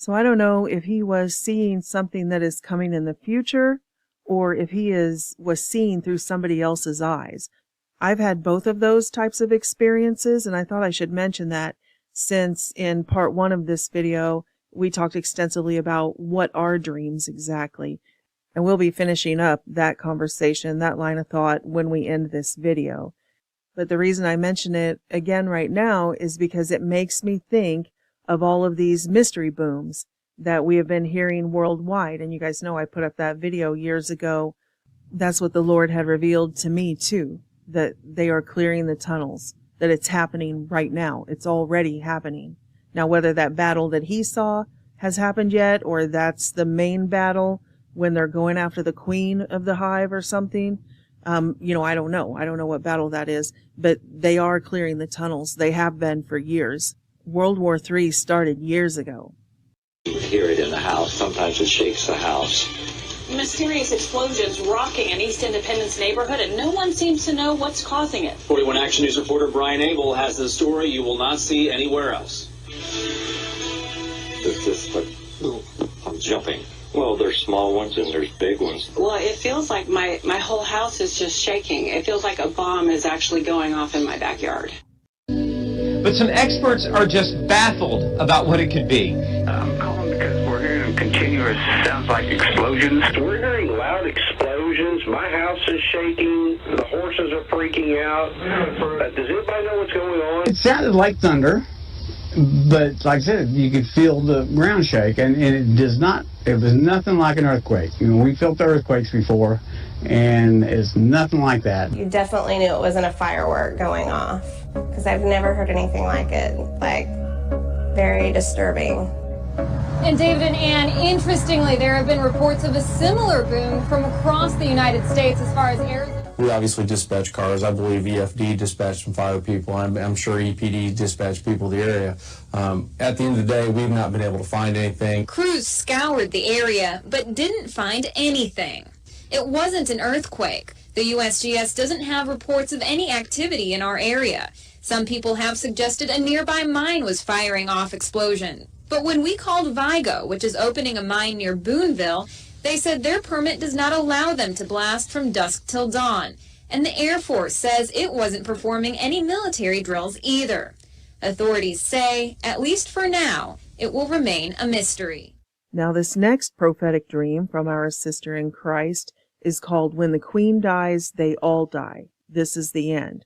So I don't know if he was seeing something that is coming in the future, or if he was seeing through somebody else's eyes. I've had both of those types of experiences, and I thought I should mention that since in part 1 of this video, we talked extensively about what are dreams exactly. And we'll be finishing up that conversation, that line of thought, when we end this video. But the reason I mention it again right now is because it makes me think of all of these mystery booms that we have been hearing worldwide. And you guys know I put up that video years ago. That's what the Lord had revealed to me too, that they are clearing the tunnels, that it's happening right now. It's already happening. Now, whether that battle that he saw has happened yet, or that's the main battle when they're going after the queen of the hive or something, I don't know. I don't know what battle that is, but they are clearing the tunnels. They have been for years. World War III started years ago. You hear it in the house. Sometimes it shakes the house. Mysterious explosions rocking an East Independence neighborhood, and no one seems to know what's causing it. 41 Action News reporter Brian Abel has the story you will not see anywhere else. It's just like, I'm jumping. Well, there's small ones and there's big ones. Well, it feels like my whole house is just shaking. It feels like a bomb is actually going off in my backyard. But some experts are just baffled about what it could be. I'm calling because we're hearing continuous, sounds like explosions. We're hearing loud explosions. My house is shaking. The horses are freaking out. Does anybody know what's going on? It sounded like thunder, but like I said, you could feel the ground shake, and it was nothing like an earthquake. We felt earthquakes before, and it's nothing like that. You definitely knew it wasn't a firework going off, because I've never heard anything like it. Very disturbing. And David and Ann, interestingly, there have been reports of a similar boom from across the United States as far as Arizona. We obviously dispatch cars. I believe EFD dispatched some fire people. I'm sure EPD dispatched people to the area. At the end of the day, we've not been able to find anything. Crews scoured the area, but didn't find anything. It wasn't an earthquake. The USGS doesn't have reports of any activity in our area. Some people have suggested a nearby mine was firing off explosion. But when we called Vigo, which is opening a mine near Boonville, they said their permit does not allow them to blast from dusk till dawn. And the Air Force says it wasn't performing any military drills either. Authorities say, at least for now, it will remain a mystery. Now, this next prophetic dream from our sister in Christ is called When the Queen Dies, They All Die. This is the End.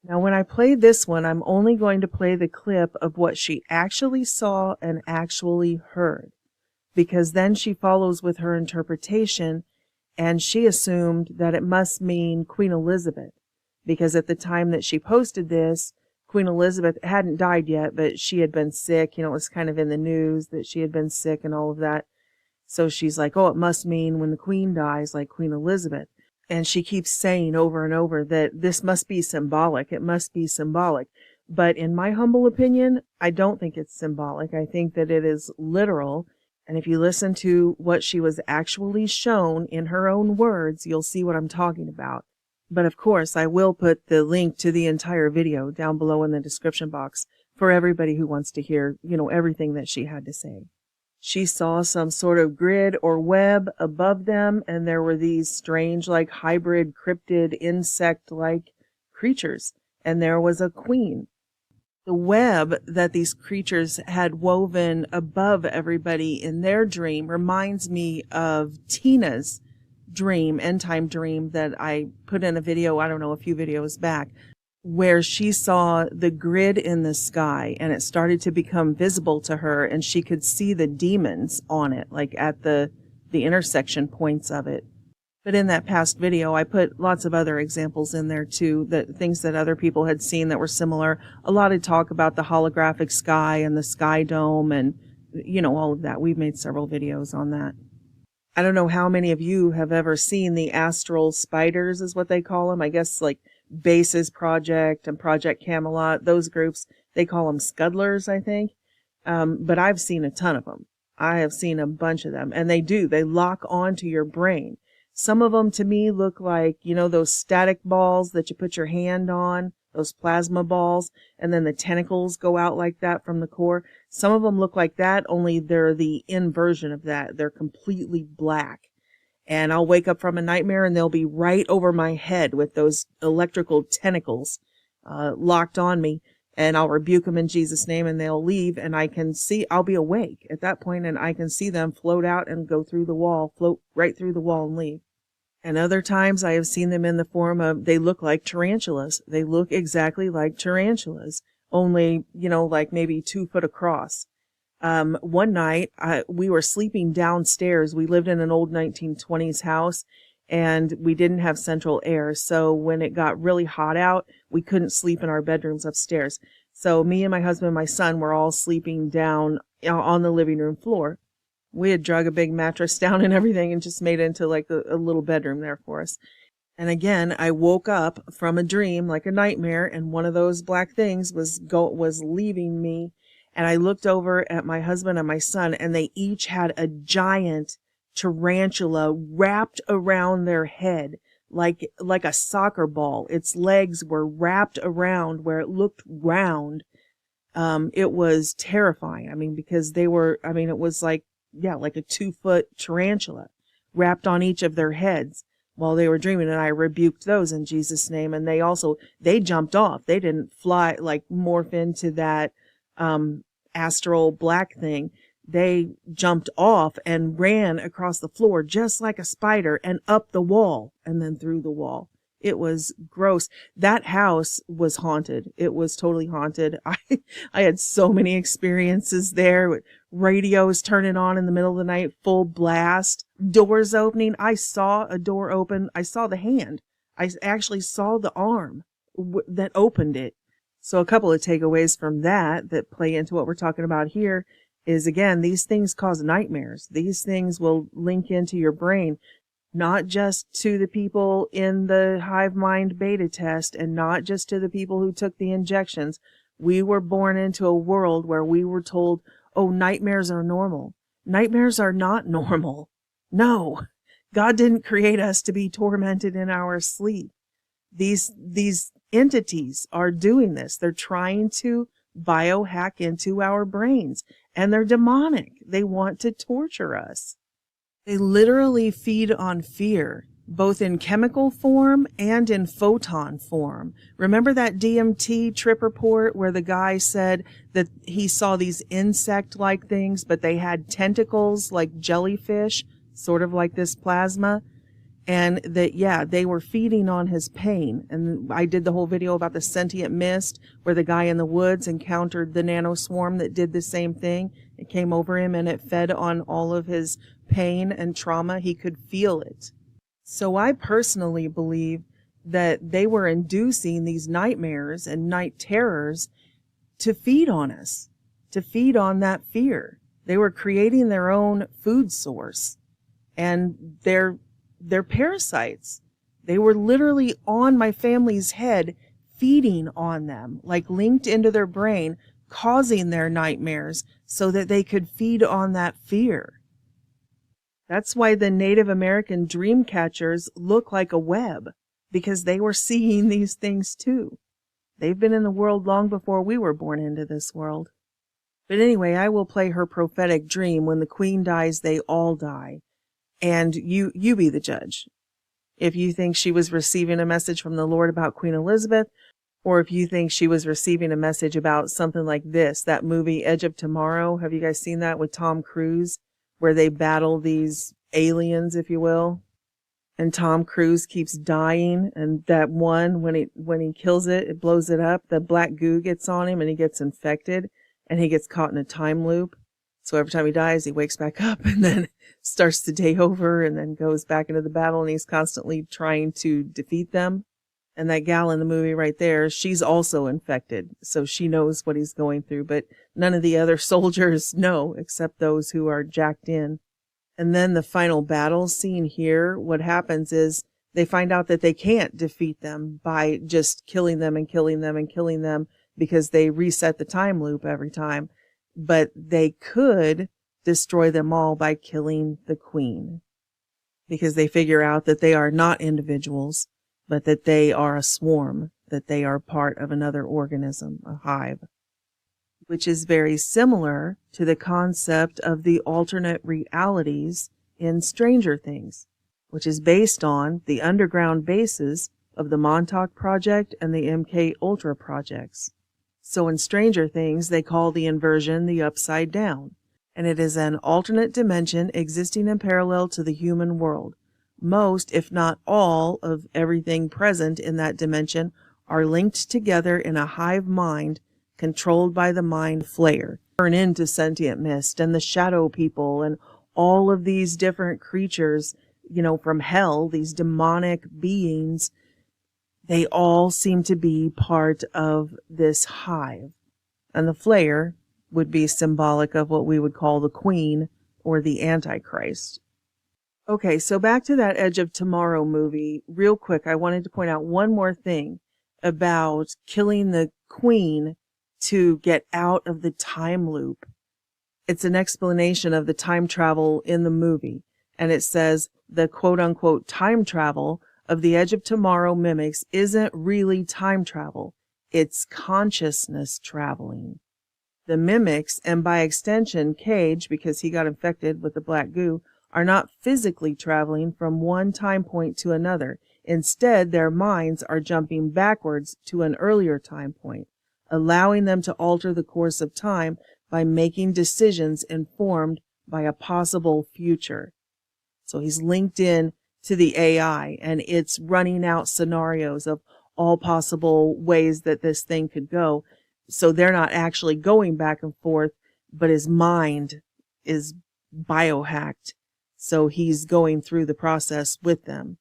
Now, when I play this one, I'm only going to play the clip of what she actually saw and actually heard, because then she follows with her interpretation, and she assumed that it must mean Queen Elizabeth, because at the time that she posted this, Queen Elizabeth hadn't died yet, but she had been sick. It was kind of in the news that she had been sick and all of that. So she's like, oh, it must mean when the Queen dies, like Queen Elizabeth. And she keeps saying over and over that this must be symbolic. It must be symbolic. But in my humble opinion, I don't think it's symbolic. I think that it is literal. And if you listen to what she was actually shown in her own words, you'll see what I'm talking about. But of course, I will put the link to the entire video down below in the description box for everybody who wants to hear, everything that she had to say. She saw some sort of grid or web above them, and there were these strange, hybrid cryptid insect-like creatures, and there was a queen. The web that these creatures had woven above everybody in their dream reminds me of Tina's dream, end-time dream, that I put in a video, a few videos back, where she saw the grid in the sky and it started to become visible to her, and she could see the demons on it, at the intersection points of it. But in that past video, I put lots of other examples in there too, things that other people had seen that were similar. A lot of talk about the holographic sky and the sky dome and, all of that. We've made several videos on that. I don't know how many of you have ever seen the astral spiders, is what they call them. I guess Bases Project and Project Camelot, those groups, they call them scudlers, I think. But I've seen a ton of them. I have seen a bunch of them, and they lock onto your brain. Some of them to me look like, those static balls that you put your hand on, those plasma balls, and then the tentacles go out like that from the core. Some of them look like that, only they're the inversion of that. They're completely black. And I'll wake up from a nightmare and they'll be right over my head with those electrical tentacles locked on me. And I'll rebuke them in Jesus' name and they'll leave. And I'll be awake at that point and I can see them float out and go through the wall, float right through the wall and leave. And other times I have seen them in the form of, they look like tarantulas. They look exactly like tarantulas, only, like maybe 2 foot across. One night, we were sleeping downstairs. We lived in an old 1920s house and we didn't have central air. So when it got really hot out, we couldn't sleep in our bedrooms upstairs. So me and my husband and my son were all sleeping down on the living room floor. We had drug a big mattress down and everything and just made it into like a little bedroom there for us. And again, I woke up from a dream, like a nightmare, and one of those black things was leaving me. And I looked over at my husband and my son, and they each had a giant tarantula wrapped around their head, like a soccer ball. Its legs were wrapped around where it looked round. It was terrifying. I mean, because it was like a 2 foot tarantula wrapped on each of their heads while they were dreaming. And I rebuked those in Jesus' name. And they jumped off. They didn't fly, like morph into that, astral black thing. They jumped off and ran across the floor just like a spider and up the wall and then through the wall. It was gross. That house was haunted. It was totally haunted. I had so many experiences there with radios turning on in the middle of the night, full blast, doors opening. I saw a door open. I saw the hand. I actually saw the arm that opened it. So a couple of takeaways from that play into what we're talking about here is, again, these things cause nightmares. These things will link into your brain, not just to the people in the hive mind beta test and not just to the people who took the injections. We were born into a world where we were told, oh, nightmares are normal. Nightmares are not normal. No, God didn't create us to be tormented in our sleep. These entities are doing this. They're trying to biohack into our brains, and they're demonic. They want to torture us. They literally feed on fear, both in chemical form and in photon form. Remember that DMT trip report where the guy said that he saw these insect-like things, but they had tentacles like jellyfish, sort of like this plasma? And that, they were feeding on his pain. And I did the whole video about the sentient mist where the guy in the woods encountered the nanoswarm that did the same thing. It came over him and it fed on all of his pain and trauma. He could feel it. So I personally believe that they were inducing these nightmares and night terrors to feed on us, to feed on that fear. They were creating their own food source, and they're parasites. They were literally on my family's head, feeding on them, like linked into their brain, causing their nightmares so that they could feed on that fear. That's why the Native American dream catchers look like a web, because they were seeing these things too. They've been in the world long before we were born into this world. But anyway, I will play her prophetic dream. When the queen dies, they all die. And you be the judge. If you think she was receiving a message from the Lord about Queen Elizabeth, or if you think she was receiving a message about something like this, that movie Edge of Tomorrow. Have you guys seen that with Tom Cruise, where they battle these aliens, if you will? And Tom Cruise keeps dying, and that one, when he kills it, it blows it up, the black goo gets on him and he gets infected and he gets caught in a time loop. So every time he dies, he wakes back up and then starts the day over and then goes back into the battle, and he's constantly trying to defeat them. And that gal in the movie right there, she's also infected, so she knows what he's going through, but none of the other soldiers know except those who are jacked in. And then the final battle scene here, what happens is they find out that they can't defeat them by just killing them and killing them and killing them, because they reset the time loop every time. But they could destroy them all by killing the queen, because they figure out that they are not individuals, but that they are a swarm, that they are part of another organism, a hive. which is very similar to the concept of the alternate realities in Stranger Things, which is based on the underground bases of the Montauk Project and the MK Ultra projects. So in Stranger Things, they call the inversion the upside down, and it is an alternate dimension existing in parallel to the human world. Most, if not all, of everything present in that dimension are linked together in a hive mind controlled by the mind flayer. Turn into sentient mist and the shadow people and all of these different creatures, from hell, these demonic beings, they all seem to be part of this hive. And the flayer would be symbolic of what we would call the Queen or the Antichrist. Okay, so back to that Edge of Tomorrow movie. Real quick, I wanted to point out one more thing about killing the Queen to get out of the time loop. It's an explanation of the time travel in the movie, and it says the quote-unquote time travel of the Edge of Tomorrow mimics isn't really time travel. It's consciousness traveling. The mimics, and by extension Cage, because he got infected with the black goo, are not physically traveling from one time point to another. Instead, their minds are jumping backwards to an earlier time point, allowing them to alter the course of time by making decisions informed by a possible future. So he's linked in to the AI, and it's running out scenarios of all possible ways that this thing could go. So they're not actually going back and forth, but his mind is biohacked. So he's going through the process with them.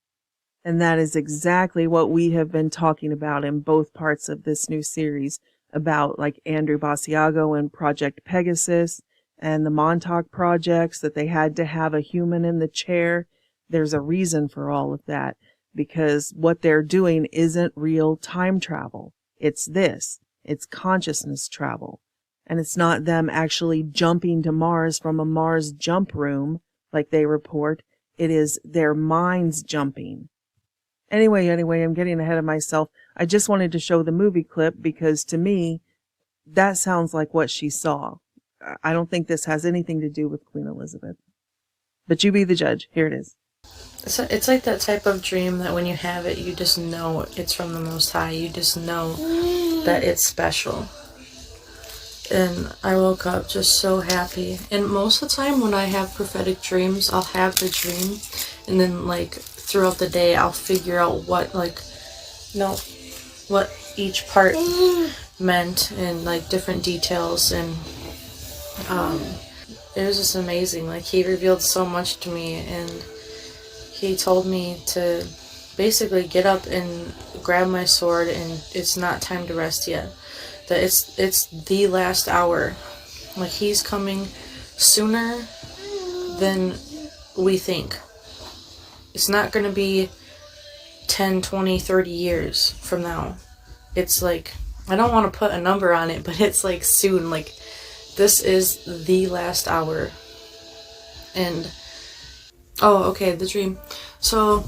And that is exactly what we have been talking about in both parts of this new series, about like Andrew Basiago and Project Pegasus and the Montauk projects, that they had to have a human in the chair. There's a reason for all of that, because what they're doing isn't real time travel. It's this. It's consciousness travel. And it's not them actually jumping to Mars from a Mars jump room like they report. It is their minds jumping. Anyway, I'm getting ahead of myself. I just wanted to show the movie clip because to me, that sounds like what she saw. I don't think this has anything to do with Queen Elizabeth. But you be the judge. Here it is. It's like that type of dream that when you have it, you just know it's from the Most High. You just know that it's special. And I woke up just so happy. And most of the time when I have prophetic dreams, I'll have the dream, and then like throughout the day I'll figure out what each part meant, and like different details, and it was just amazing. Like, he revealed so much to me, and he told me to basically get up and grab my sword, and it's not time to rest yet. That it's the last hour. Like, he's coming sooner than we think. It's not going to be 10, 20, 30 years from now. It's like, I don't want to put a number on it, but it's like soon. Like, this is the last hour. And, oh, okay, the dream. So,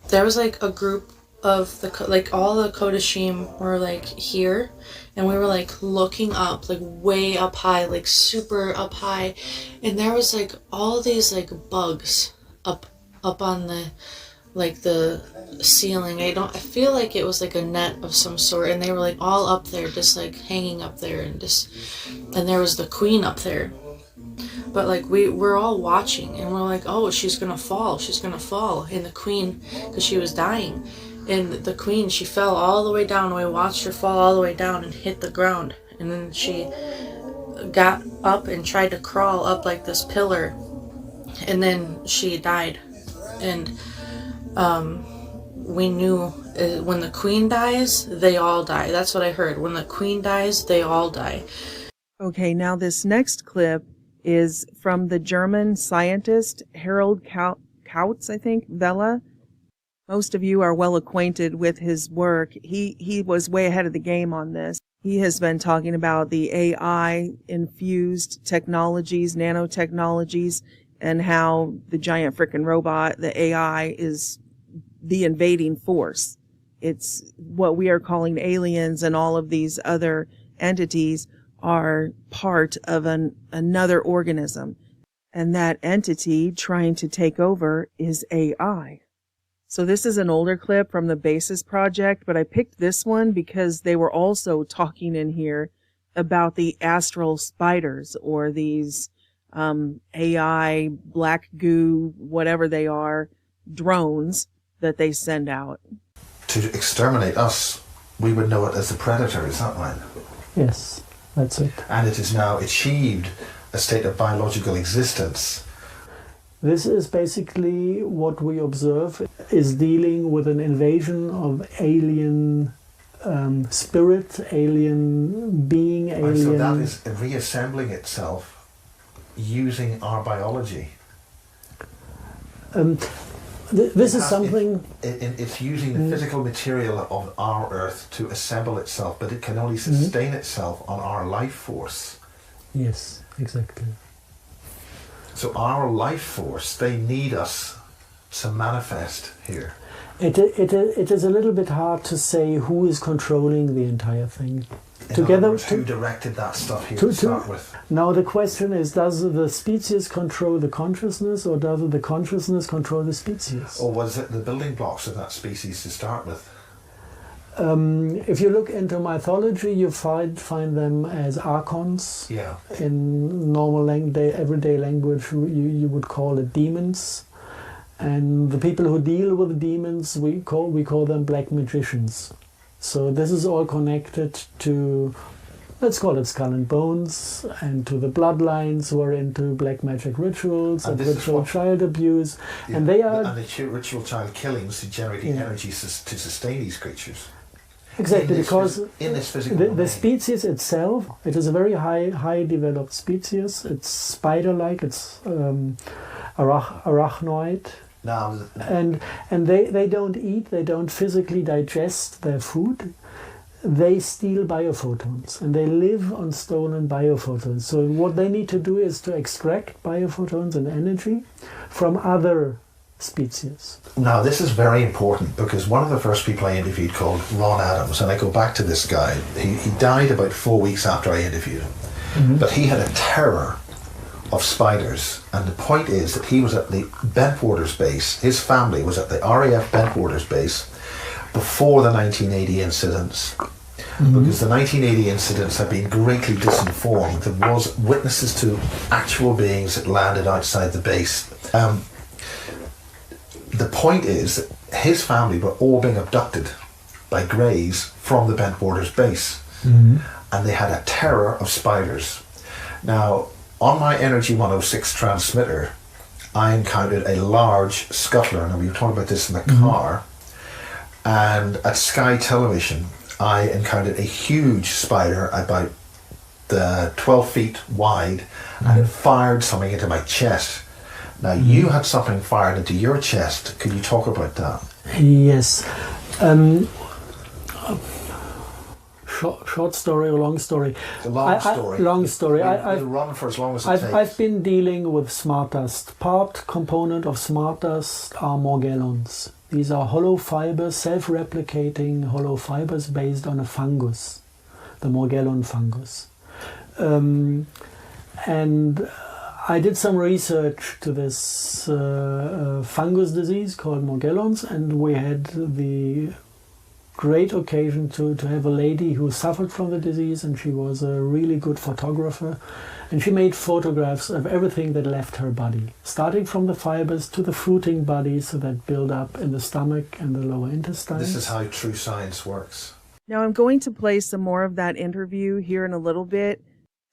there was like a group of all the Kodashim were like here, and we were like looking up, like way up high, like super up high, and there was like all these like bugs up on the ceiling. I feel like it was like a net of some sort, and they were like all up there, just like hanging up there, and there was the Queen up there. But like we're all watching, and we're like, oh, she's gonna fall, and the Queen, because she was dying, and the Queen, she fell all the way down. We watched her fall all the way down and hit the ground, and then she got up and tried to crawl up like this pillar, and then she died. And we knew when the Queen dies, they all die. That's what I heard. When the Queen dies, they all die. Okay, now this next clip is from the German scientist Harold Kautz, I think, Vela. Most of you are well acquainted with his work. He was way ahead of the game on this. He has been talking about the AI-infused technologies, nanotechnologies, and how the giant frickin' robot, the AI, is the invading force. It's what we are calling aliens and all of these other entities are part of another organism. And that entity trying to take over is AI. So this is an older clip from the Basis project, but I picked this one because they were also talking in here about the astral spiders, or these AI, black goo, whatever they are, drones that they send out. To exterminate us, we would know it as the predator, is that right? Yes, that's it. And it has now achieved a state of biological existence. This is basically what we observe is dealing with an invasion of alien spirit, alien being, alien... And so that is reassembling itself using our biology. This is something... It's using the physical material of our Earth to assemble itself, but it can only sustain itself on our life force. Yes, exactly. So our life force, they need us to manifest here. It is a little bit hard to say who is controlling the entire thing. In other words, who directed that stuff here to start with? Now the question is, does the species control the consciousness, or does the consciousness control the species? Or was it the building blocks of that species to start with? If you look into mythology, you find them as archons. Yeah. In normal everyday language, you would call it demons. And the people who deal with the demons, we call them black magicians. So this is all connected to, let's call it skull and bones, and to the bloodlines who are into black magic rituals and ritual child abuse. Yeah, and they are... And the ritual child killings to generate the energy to sustain these creatures. Exactly, because in this physical the species itself, it is a very high developed species. It's spider-like, it's arachnoid. And they don't eat, they don't physically digest their food. They steal biophotons, and they live on stolen biophotons. So what they need to do is to extract biophotons and energy from other species. Now this is very important, because one of the first people I interviewed called Ron Adams, and I go back to this guy, he died about 4 weeks after I interviewed him. But he had a terror of spiders, and the point is that he was at the Bentwaters base, his family was at the RAF Bentwaters base before the 1980 incidents, because the 1980 incidents had been greatly disinformed. There was witnesses to actual beings that landed outside the base. The point is that his family were all being abducted by greys from the Bentwaters base, and they had a terror of spiders. Now, on my Energy 106 transmitter, I encountered a large scuttler, and we were talking about this in the car, and at Sky Television, I encountered a huge spider about 12 feet wide, and it fired something into my chest. Now, you had something fired into your chest. Could you talk about that? Yes. Short story or long story? A long story. Long story. I'll run for as long as it takes. I've been dealing with smart dust. Part component of smart dust are morgellons. These are hollow fibers, self-replicating hollow fibers based on a fungus, the morgellon fungus. And I did some research to this fungus disease called morgellons, and we had the great occasion to have a lady who suffered from the disease, and she was a really good photographer, and she made photographs of everything that left her body, starting from the fibers to the fruiting bodies that build up in the stomach and the lower intestine. This is how true science works. Now I'm going to play some more of that interview here in a little bit,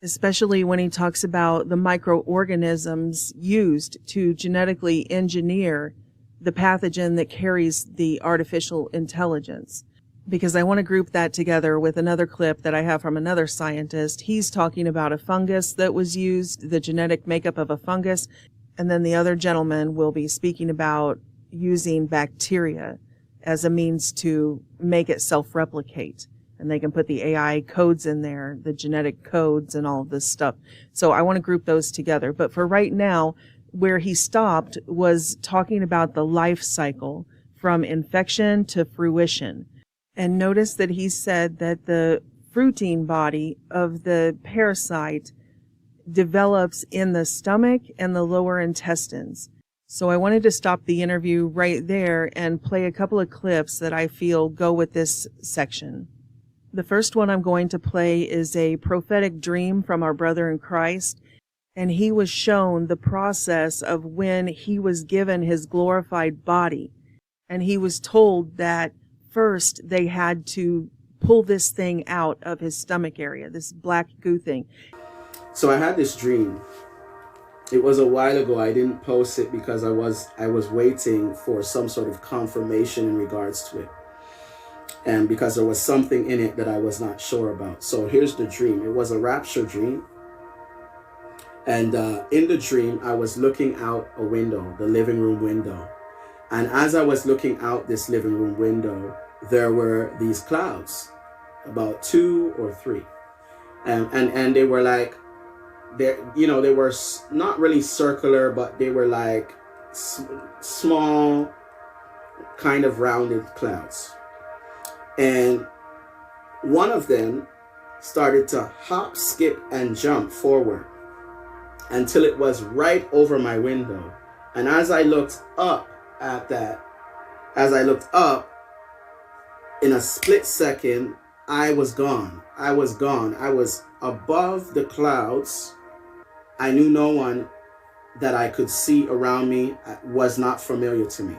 especially when he talks about the microorganisms used to genetically engineer the pathogen that carries the artificial intelligence. Because I want to group that together with another clip that I have from another scientist. He's talking about a fungus that was used, the genetic makeup of a fungus, and then the other gentleman will be speaking about using bacteria as a means to make it self-replicate. And they can put the AI codes in there, the genetic codes and all of this stuff. So I want to group those together. But for right now, where he stopped was talking about the life cycle from infection to fruition. And notice that he said that the fruiting body of the parasite develops in the stomach and the lower intestines. So I wanted to stop the interview right there and play a couple of clips that I feel go with this section. The first one I'm going to play is a prophetic dream from our brother in Christ, and he was shown the process of when he was given his glorified body. And he was told that first they had to pull this thing out of his stomach area, this black goo thing. So I had this dream. It was a while ago. I didn't post it because I was waiting for some sort of confirmation in regards to it. And because there was something in it that I was not sure about. So here's the dream. It was a rapture dream. And in the dream, I was looking out a window, the living room window. And as I was looking out this living room window, there were these clouds, about 2 or 3. And they were like, they were not really circular, but they were like small, kind of rounded clouds. And one of them started to hop, skip, and jump forward until it was right over my window. And as I looked up at that, in a split second, I was gone. I was above the clouds. I knew no one that I could see around me was not familiar to me.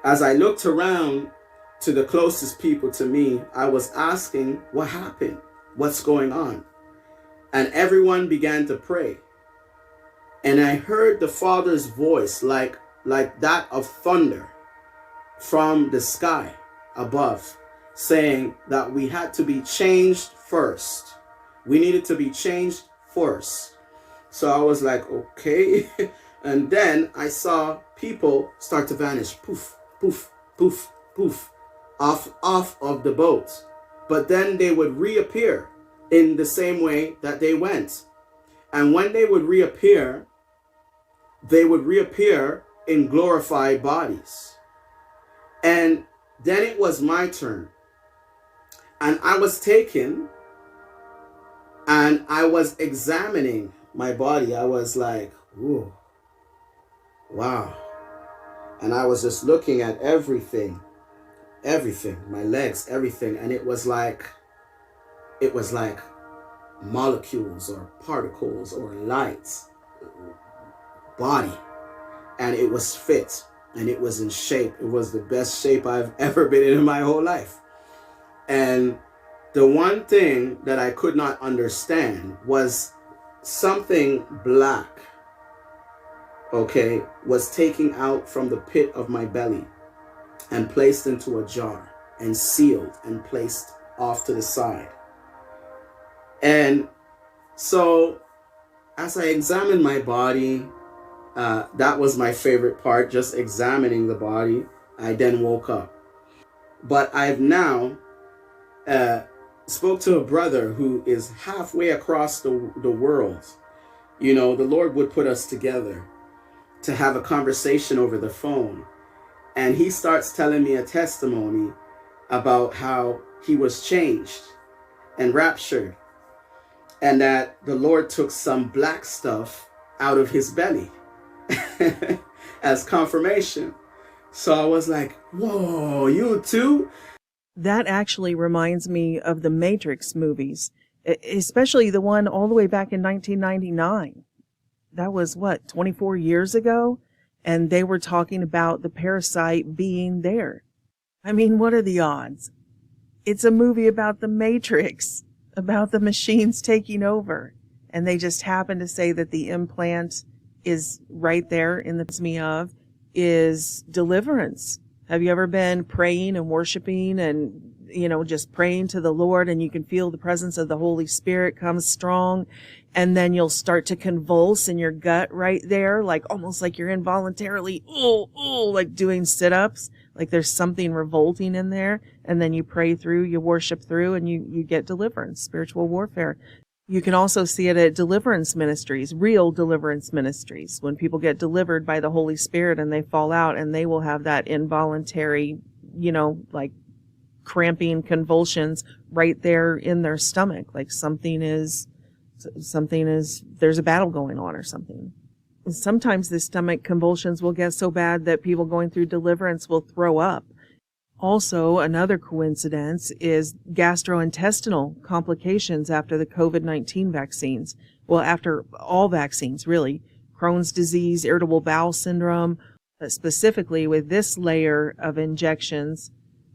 As I looked around to the closest people to me, I was asking, what happened? What's going on? And everyone began to pray. And I heard the Father's voice like that of thunder from the sky above, saying that we had to be changed first. We needed to be changed first. So I was like, okay. And then I saw people start to vanish. Poof, poof, poof, poof, off of the boat. But then they would reappear in the same way that they went. And when they would reappear in glorified bodies. And then it was my turn. And I was taken and I was examining my body. I was like, ooh, wow. And I was just looking at everything, my legs, everything. And it was like molecules or particles or lights, body. And it was fit and it was in shape. It was the best shape I've ever been in my whole life. And the one thing that I could not understand was something black, okay, was taken out from the pit of my belly and placed into a jar and sealed and placed off to the side. And so as I examined my body, that was my favorite part, just examining the body. I then woke up. But I've now spoke to a brother who is halfway across the world. You know, the Lord would put us together to have a conversation over the phone. And he starts telling me a testimony about how he was changed and raptured. And that the Lord took some black stuff out of his belly as confirmation. So I was like, whoa, you too? That actually reminds me of the Matrix movies, especially the one all the way back in 1999. That was, 24 years ago? And they were talking about the parasite being there. I mean, what are the odds? It's a movie about the Matrix, about the machines taking over. And they just happen to say that the implant is right there in the me of is deliverance. Have you ever been praying and worshiping and, just praying to the Lord, and you can feel the presence of the Holy Spirit come strong, and then you'll start to convulse in your gut right there, like almost like you're involuntarily, like doing sit-ups, like there's something revolting in there, and then you pray through, you worship through, and you get deliverance, spiritual warfare. You can also see it at deliverance ministries, real deliverance ministries, when people get delivered by the Holy Spirit and they fall out, and they will have that involuntary, like cramping convulsions right there in their stomach, like something is, there's a battle going on or something. And sometimes the stomach convulsions will get so bad that people going through deliverance will throw up. Also, another coincidence is gastrointestinal complications after the COVID-19 vaccines. Well, after all vaccines, really. Crohn's disease, irritable bowel syndrome, but specifically with this layer of injections,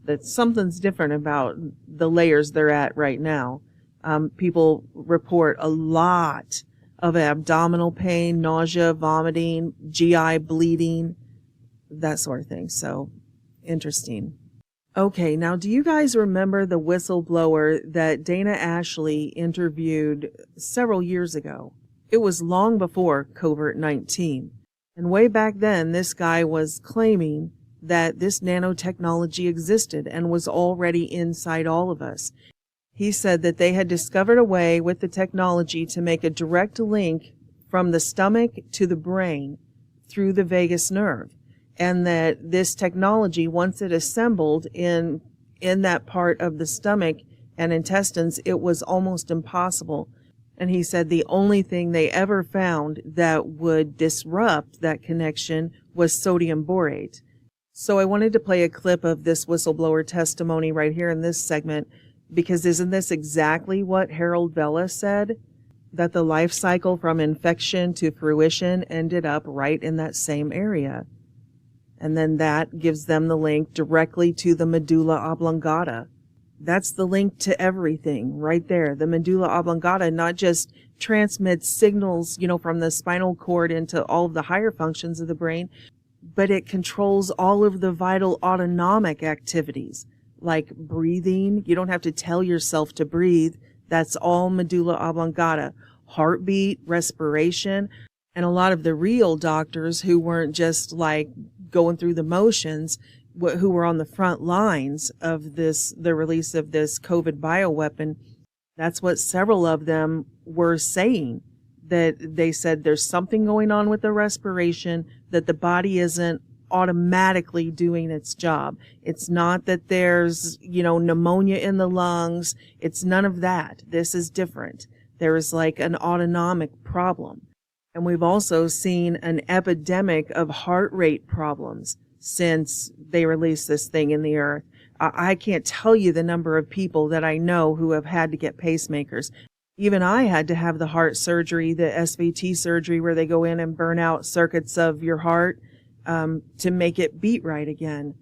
that something's different about the layers they're at right now. People report a lot of abdominal pain, nausea, vomiting, GI bleeding, that sort of thing. So, interesting. Okay, now do you guys remember the whistleblower that Dana Ashley interviewed several years ago? It was long before COVID-19. And way back then, this guy was claiming that this nanotechnology existed and was already inside all of us. He said that they had discovered a way with the technology to make a direct link from the stomach to the brain through the vagus nerve. And that this technology, once it assembled in that part of the stomach and intestines, it was almost impossible. And he said the only thing they ever found that would disrupt that connection was sodium borate. So I wanted to play a clip of this whistleblower testimony right here in this segment, because isn't this exactly what Harold Vella said? That the life cycle from infection to fruition ended up right in that same area. And then that gives them the link directly to the medulla oblongata. That's the link to everything right there. The medulla oblongata not just transmits signals, from the spinal cord into all of the higher functions of the brain, but it controls all of the vital autonomic activities, like breathing. You don't have to tell yourself to breathe. That's all medulla oblongata. Heartbeat, respiration, and a lot of the real doctors who weren't just like going through the motions, who were on the front lines of the release of this COVID bioweapon, that's what several of them were saying, that they said there's something going on with the respiration, that the body isn't automatically doing its job. It's not that there's, pneumonia in the lungs. It's none of that. This is different. There is like an autonomic problem. And we've also seen an epidemic of heart rate problems since they released this thing in the earth. I can't tell you the number of people that I know who have had to get pacemakers. Even I had to have the heart surgery, the SVT surgery, where they go in and burn out circuits of your heart to make it beat right again.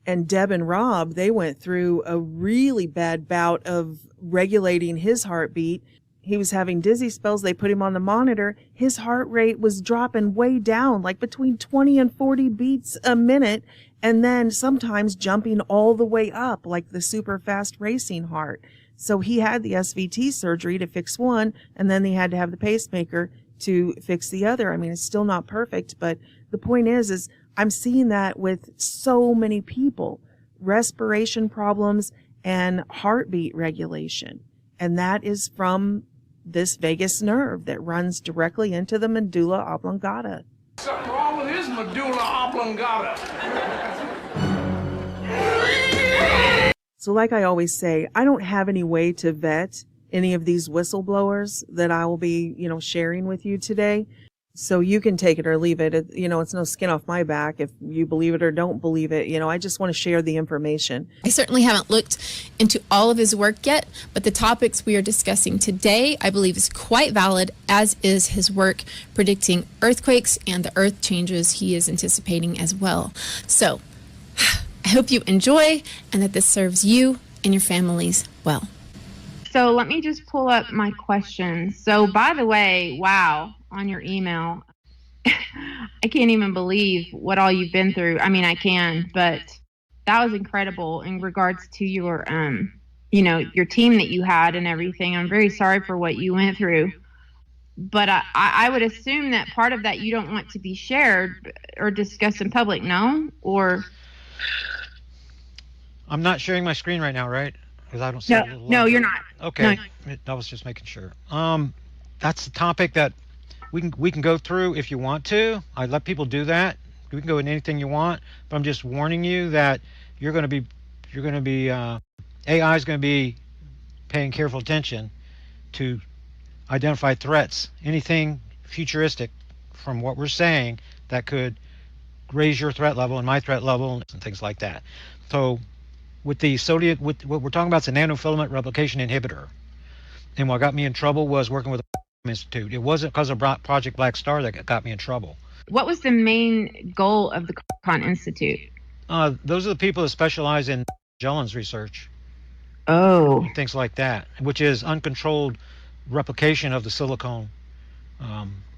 And Deb and Rob, they went through a really bad bout of regulating his heartbeat. He was having dizzy spells. They put him on the monitor. His heart rate was dropping way down, like between 20 and 40 beats a minute, and then sometimes jumping all the way up, like the super fast racing heart. So he had the SVT surgery to fix one, and then he had to have the pacemaker to fix the other. I mean, it's still not perfect, but the point is I'm seeing that with so many people, respiration problems and heartbeat regulation. And that is from this vagus nerve that runs directly into the medulla oblongata. Something wrong with his medulla oblongata. So like I always say, I don't have any way to vet any of these whistleblowers that I will be, sharing with you today. So you can take it or leave it. It's no skin off my back if you believe it or don't believe it. I just want to share the information. I certainly haven't looked into all of his work yet, but the topics we are discussing today, I believe, is quite valid, as is his work predicting earthquakes and the earth changes he is anticipating as well. So I hope you enjoy and that this serves you and your families well. So let me just pull up my questions. So by the way, wow, on your email, I can't even believe what all you've been through. I mean, I can, but that was incredible in regards to your, your team that you had and everything. I'm very sorry for what you went through, but I would assume that part of that you don't want to be shared or discussed in public, no? Or I'm not sharing my screen right now, right? Because I don't see No, you're not. Okay, No. I was just making sure. That's the topic that we can go through if you want to. I let people do that. We can go in anything you want, but I'm just warning you that you're going to be AI is going to be paying careful attention to identify threats, anything futuristic from what we're saying that could raise your threat level and my threat level and things like that. So with the sodium, with what we're talking about is a nanofilament replication inhibitor. And what got me in trouble was working with the Institute. It wasn't because of Project Black Star that got me in trouble. What was the main goal of the Con Institute? Those are the people that specialize in Magellan's research. Oh. Things like that, which is uncontrolled replication of the silicone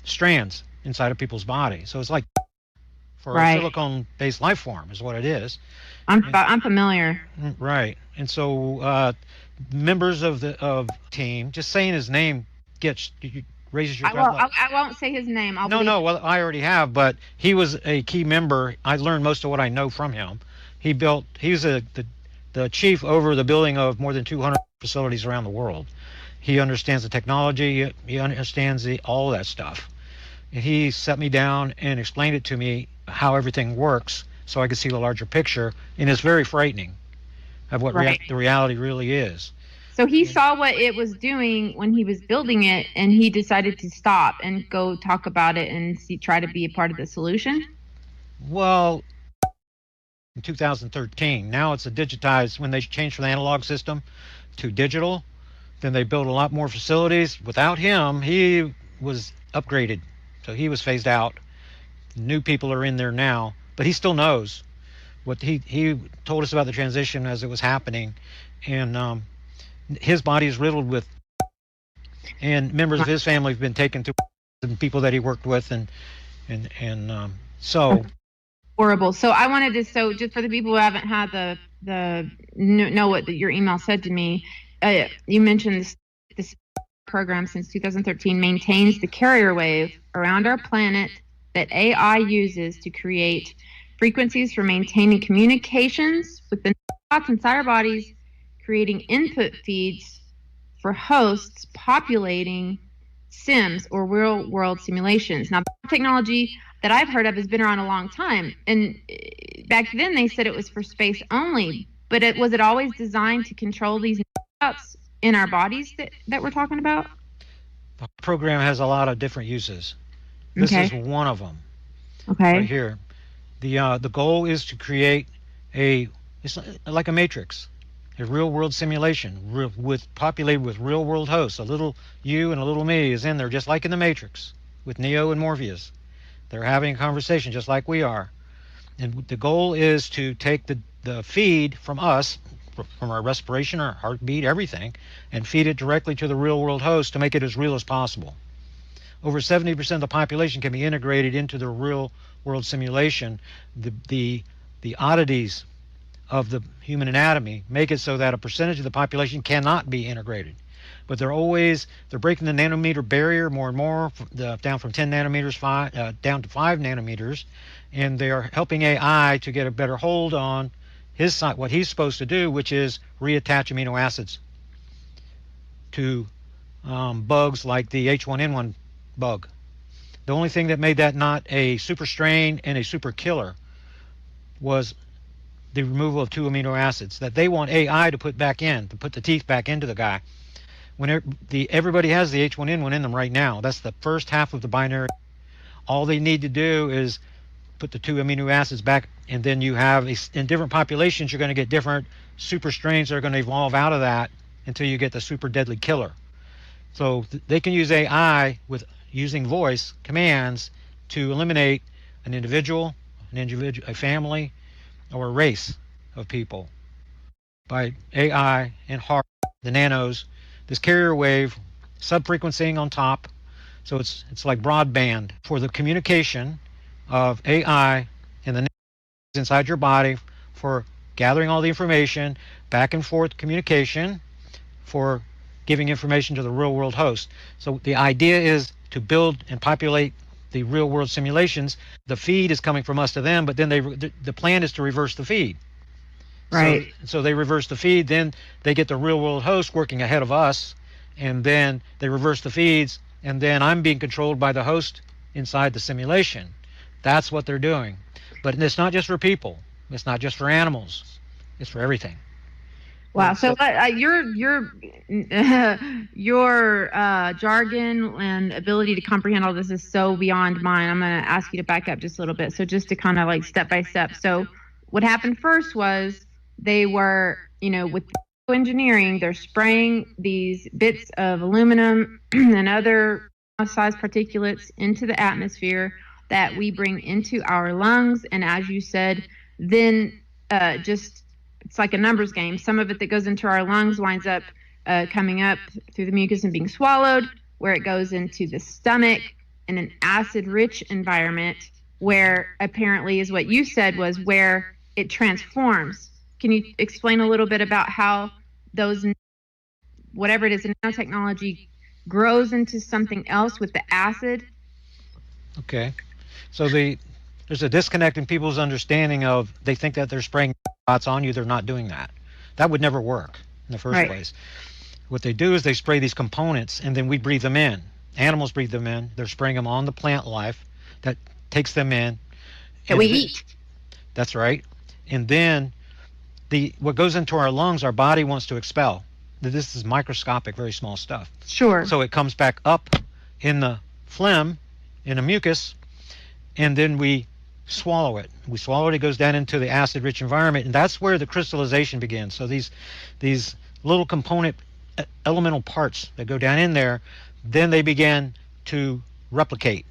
strands inside of people's body. So it's like for a silicone-based life form is what it is. I'm familiar. Right. And so members of the team, just saying his name raises your threat level. I won't say his name. No, well, I already have, but he was a key member. I learned most of what I know from him. He's the chief over the building of more than 200 facilities around the world. He understands the technology. He understands all that stuff. And he set me down and explained it to me how everything works so I could see the larger picture. And it's very frightening of what the reality really is. So he saw what it was doing when he was building it, and he decided to stop and go talk about it and try to be a part of the solution? Well, in 2013, now it's a digitized, when they changed from the analog system to digital, then they built a lot more facilities. Without him, he was upgraded. So he was phased out. New people are in there now, but he still knows what he told us about the transition as it was happening. And his body is riddled with, and members of his family have been taken through, and people that he worked with, and so horrible. So I wanted to, so just for the people who haven't had know what your email said to me, you mentioned this program since 2013 maintains the carrier wave around our planet that AI uses to create frequencies for maintaining communications with the thoughts inside our bodies, creating input feeds for hosts populating sims or real world simulations. Now, the technology that I've heard of has been around a long time, and back then they said it was for space only, but was it always designed to control these thoughts in our bodies that we're talking about? The program has a lot of different uses. This is one of them. Okay. Right here. The goal is to create it's like a matrix, a real world simulation populated with real world hosts. A little you and a little me is in there, just like in the Matrix with Neo and Morpheus. They're having a conversation just like we are. And the goal is to take the feed from us, from our respiration, our heartbeat, everything, and feed it directly to the real world host to make it as real as possible. Over 70% of the population can be integrated into the real world simulation. The oddities of the human anatomy make it so that a percentage of the population cannot be integrated. But they're breaking the nanometer barrier more and more, down from 10 nanometers down to 5 nanometers, and they are helping AI to get a better hold on what he's supposed to do, which is reattach amino acids to bugs like the H1N1 bug. The only thing that made that not a super strain and a super killer was the removal of 2 amino acids that they want AI to put back in, to put the teeth back into the guy. When everybody has the H1N1 in them right now, that's the first half of the binary. All they need to do is put the 2 amino acids back, and then you have, in different populations, you're going to get different super strains that are going to evolve out of that until you get the super deadly killer. So they can use AI using voice commands to eliminate an individual, a family, or a race of people by AI and the nanos, this carrier wave, subfrequencing on top. So it's like broadband for the communication of AI and the nanos inside your body for gathering all the information, back and forth communication, for giving information to the real world host. So the idea is to build and populate the real world simulations. The feed is coming from us to them, but then the plan is to reverse the feed. Right. So they reverse the feed, then they get the real world host working ahead of us, and then they reverse the feeds, and then I'm being controlled by the host inside the simulation. That's what they're doing. But it's not just for people. It's not just for animals. It's for everything. Wow. So your jargon and ability to comprehend all this is so beyond mine. I'm going to ask you to back up just a little bit. So just to kind of like step by step. So what happened first was they were, with engineering, they're spraying these bits of aluminum and other size particulates into the atmosphere that we bring into our lungs. And as you said, then it's like a numbers game. Some of it that goes into our lungs winds up coming up through the mucus and being swallowed, where it goes into the stomach in an acid-rich environment, where apparently is what you said was where it transforms. Can you explain a little bit about how those, whatever it is in nanotechnology, grows into something else with the acid? Okay. So there's a disconnect in people's understanding of, they think that they're spraying shots on you. They're not doing that. That would never work in the first place. What they do is they spray these components, and then we breathe them in. Animals breathe them in. They're spraying them on the plant life that takes them in. That we eat. That's right. And then what goes into our lungs, our body wants to expel. This is microscopic, very small stuff. Sure. So it comes back up in the phlegm, in the mucus, and then we swallow it. We swallow it, it goes down into the acid-rich environment, and that's where the crystallization begins. So these little component elemental parts that go down in there, then they begin to replicate.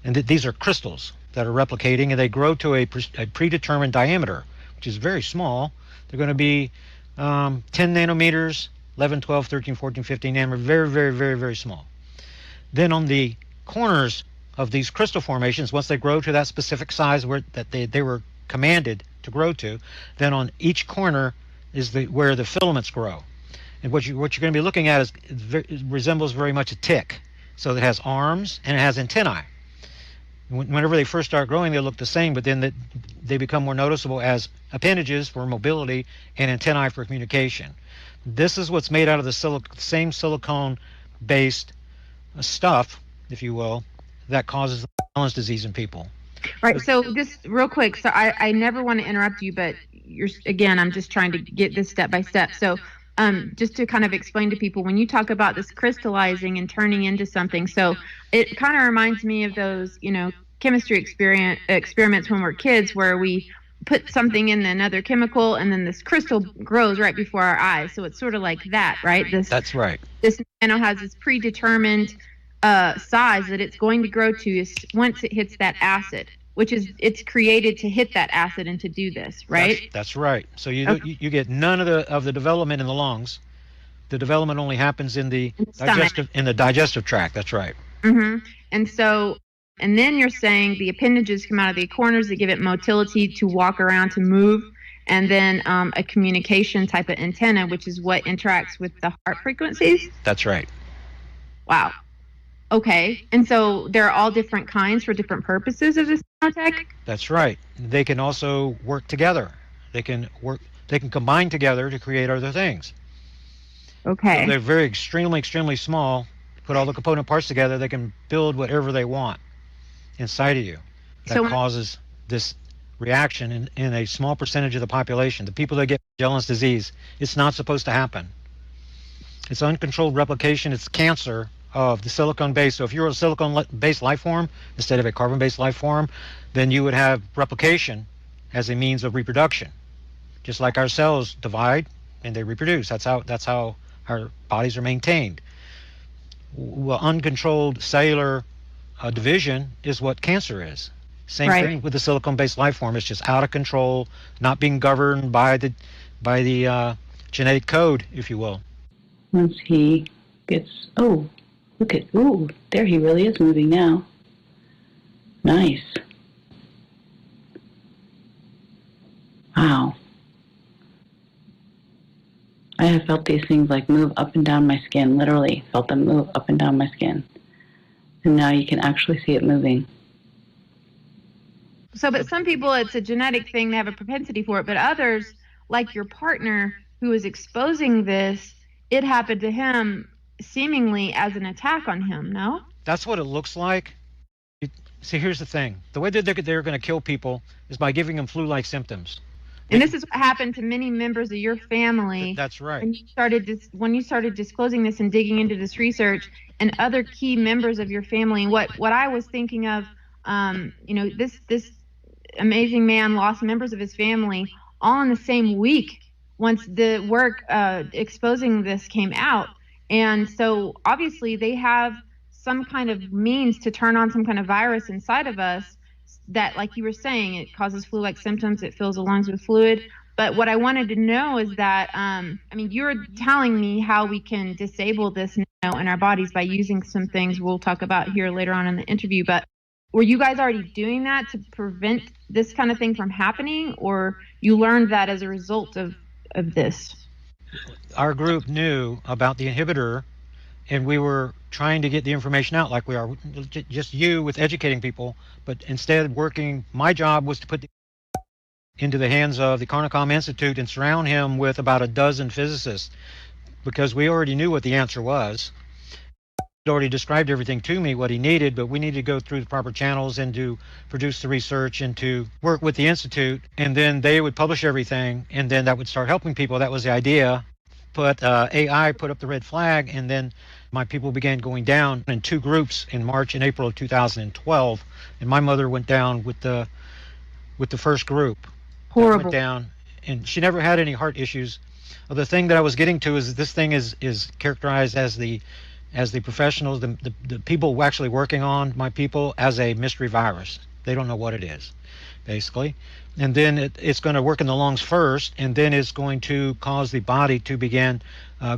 And these are crystals that are replicating, and they grow to a predetermined diameter, which is very small. They're going to be 10 nanometers, 11, 12, 13, 14, 15 nanometers, very, very, very, very small. Then on the corners of these crystal formations, once they grow to that specific size that they were commanded to grow to, then on each corner is where the filaments grow. And what you're going to be looking at it resembles very much a tick. So it has arms and it has antennae. Whenever they first start growing, they look the same, but then they become more noticeable as appendages for mobility and antennae for communication. This is what's made out of the same silicone-based stuff, if you will, that causes Allen's disease in people. Right. So just real quick. So I never want to interrupt you, but I'm just trying to get this step by step. So just to kind of explain to people, when you talk about this crystallizing and turning into something, so it kind of reminds me of those, chemistry experiments when we're kids, where we put something in another chemical and then this crystal grows right before our eyes. So it's sort of like that, right? That's right. This nano has this predetermined size that it's going to grow to once it hits that acid, which is it's created to hit that acid and to do this, right? That's right. So you get none of the development in the lungs. The development only happens in the digestive tract. That's right. Mm-hmm. And then you're saying the appendages come out of the corners that give it motility to walk around, to move, and then a communication type of antenna, which is what interacts with the heart frequencies. That's right. Wow. Okay. And so there are all different kinds for different purposes of this nanotech? That's right. They can also work together. They can combine together to create other things. Okay. So they're very extremely, extremely small. Put all the component parts together, they can build whatever they want inside of you. That causes this reaction in a small percentage of the population. The people that get Magellan's disease, it's not supposed to happen. It's uncontrolled replication. It's cancer of the silicon base. So if you're a silicon-based life form instead of a carbon-based life form, then you would have replication as a means of reproduction. Just like our cells divide and they reproduce. That's how our bodies are maintained. Well, uncontrolled cellular division is what cancer is. Same thing with the silicon-based life form. It's just out of control, not being governed by the genetic code, if you will. Once he gets, there he really is moving now. Nice. Wow. I have felt these things like move up and down my skin, literally felt them move up and down my skin. And now you can actually see it moving. So, but some people, it's a genetic thing, they have a propensity for it, but others, like your partner who is exposing this, it happened to him seemingly as an attack on him, no? That's what it looks like. See, here's the thing. The way that they're going to kill people is by giving them flu-like symptoms. And this is what happened to many members of your family. That's right. When you started disclosing this and digging into this research, and other key members of your family. And what I was thinking of, this amazing man lost members of his family all in the same week once the work exposing this came out. And so obviously they have some kind of means to turn on some kind of virus inside of us that, like you were saying, it causes flu-like symptoms, it fills the lungs with fluid. But what I wanted to know is that, you're telling me how we can disable this now in our bodies by using some things we'll talk about here later on in the interview. But were you guys already doing that to prevent this kind of thing from happening, or you learned that as a result of this? Our group knew about the inhibitor, and we were trying to get the information out like we are, just you with educating people, but instead my job was to put into the hands of the Carnicom Institute and surround him with about a dozen physicists, because we already knew what the answer was. He'd already described everything to me, what he needed, but we needed to go through the proper channels and to produce the research and to work with the Institute, and then they would publish everything, and then that would start helping people. That was the idea. AI put up the red flag, and then my people began going down in 2 groups in March and April of 2012, and my mother went down with the first group. Horrible. Went down, and she never had any heart issues. The thing that I was getting to is this thing is characterized as the professionals, the people actually working on my people, as a mystery virus. They don't know what it is, basically. And then it's going to work in the lungs first, and then it's going to cause the body to begin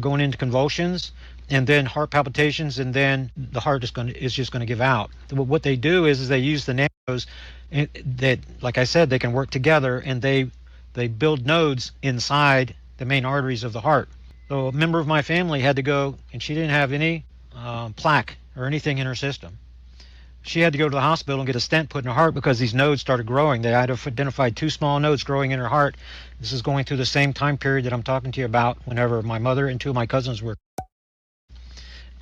going into convulsions, and then heart palpitations, and then the heart is just going to give out. What they do is they use the nanos that, like I said, they can work together, and they build nodes inside the main arteries of the heart. So a member of my family had to go, and she didn't have any plaque or anything in her system. She had to go to the hospital and get a stent put in her heart because these nodes started growing. They had identified 2 small nodes growing in her heart. This is going through the same time period that I'm talking to you about, whenever my mother and 2 of my cousins were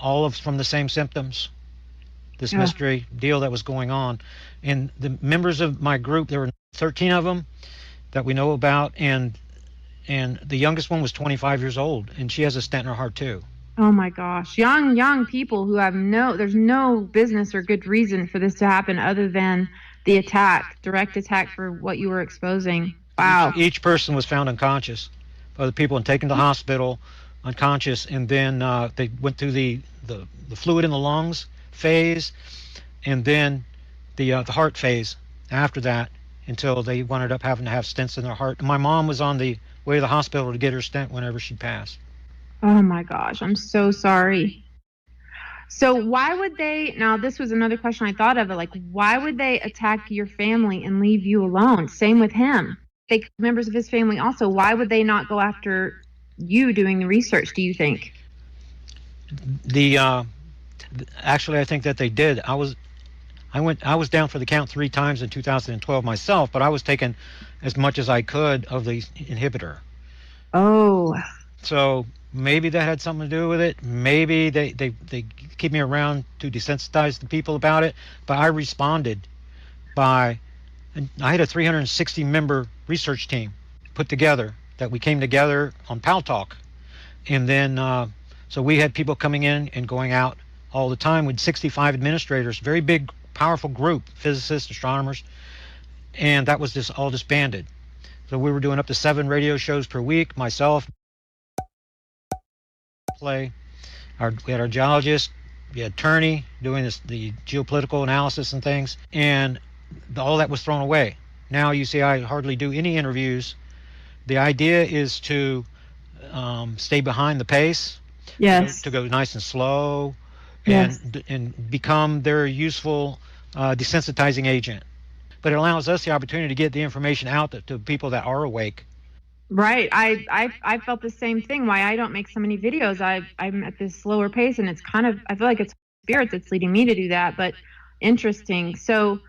all from the same symptoms, this mystery deal that was going on. And the members of my group, there were 13 of them that we know about, and the youngest one was 25 years old, and she has a stent in her heart too. Oh my gosh, young people who have there's no business or good reason for this to happen other than the direct attack for what you were exposing. Wow. Each person was found unconscious by the people and taken to the hospital unconscious, and then they went through the fluid in the lungs phase, and then the heart phase after that, until they wound up having to have stents in their heart. And my mom was on the way to the hospital to get her stent whenever she passed. Oh my gosh, I'm so sorry. So why would they, now this was another question I thought of, why would they attack your family and leave you alone? Same with him. Members of his family also, why would they not go after you doing the research, do you think? Actually, I think that they did. I was down for the count 3 times in 2012 myself, but I was taking as much as I could of the inhibitor. Oh. So maybe that had something to do with it. Maybe they keep me around to desensitize the people about it. But I responded and I had a 360 member research team put together that we came together on Pal Talk. And then, so we had people coming in and going out all the time with 65 administrators, very big, powerful group, physicists, astronomers, and that was just all disbanded. So we were doing up to 7 radio shows per week, myself, we had our geologist, we had Turney doing the geopolitical analysis and things, and all that was thrown away. Now you see I hardly do any interviews. The idea is to stay behind the pace, yes, to go nice and slow, yes, and become their useful desensitizing agent. But it allows us the opportunity to get the information out to people that are awake. Right. I felt the same thing. Why I don't make so many videos. I'm at this slower pace, and it's kind of, I feel like it's spirits that's leading me to do that. But interesting. So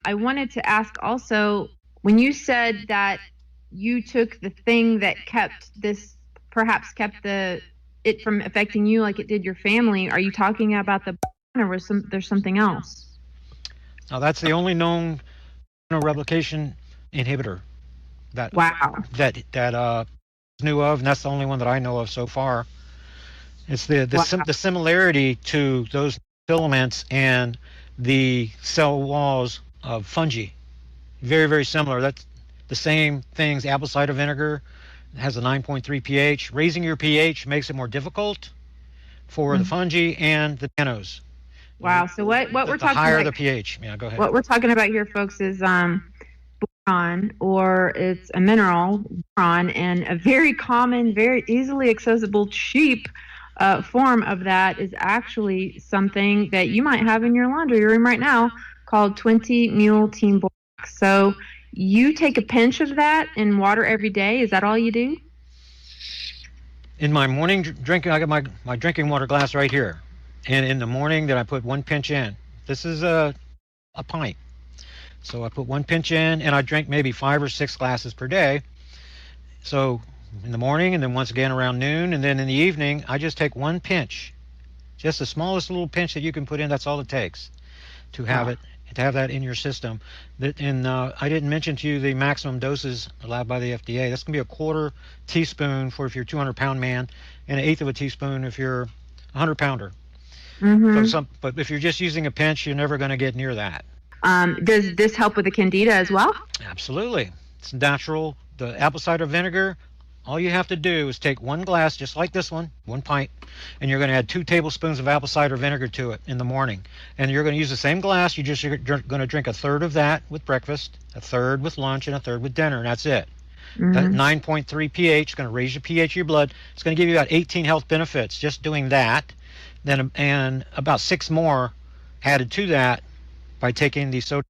I wanted to ask also, when you said that you took the thing that perhaps kept it from affecting you like it did your family, are you talking about or was there's something else? Now that's the only known replication inhibitor. that Wow. that knew of, and that's the only one that I know of so far. It's the similarity to those filaments and the cell walls of fungi. Very, very similar. That's the same things. Apple cider vinegar has a 9.3 pH. Raising your pH makes it more difficult for the fungi and the nanos. Wow. So what we're The talking higher about, the pH. Yeah, go ahead. what we're talking about here, folks, is boron, or it's a mineral, boron, and a very common, very easily accessible, cheap form of that is actually something that you might have in your laundry room right now called 20-mule team borax. So you take a pinch of that in water every day. Is that all you do? In my morning drinking, I got my drinking water glass right here. And in the morning, then I put 1 pinch in. This is a pint. So I put 1 pinch in, and I drink maybe 5 or 6 glasses per day. So in the morning, and then once again around noon, and then in the evening, I just take 1 pinch. Just the smallest little pinch that you can put in, that's all it takes to have it, to have that in your system. And I didn't mention to you the maximum doses allowed by the FDA. That's going to be a 1/4 teaspoon for if you're a 200-pound man, and 1/8 of a teaspoon if you're a 100-pounder. But if you're just using a pinch, you're never going to get near that. Does this help with the candida as well? Absolutely. It's natural. The apple cider vinegar, all you have to do is take 1 glass, just like this one, 1 pint, and you're going to add 2 tablespoons of apple cider vinegar to it in the morning. And you're going to use the same glass. You're going to drink 1/3 of that with breakfast, 1/3 with lunch, and 1/3 with dinner, and that's it. That 9.3 pH is going to raise the pH of your blood. It's going to give you about 18 health benefits just doing that, and about 6 more added to that by taking the sodium,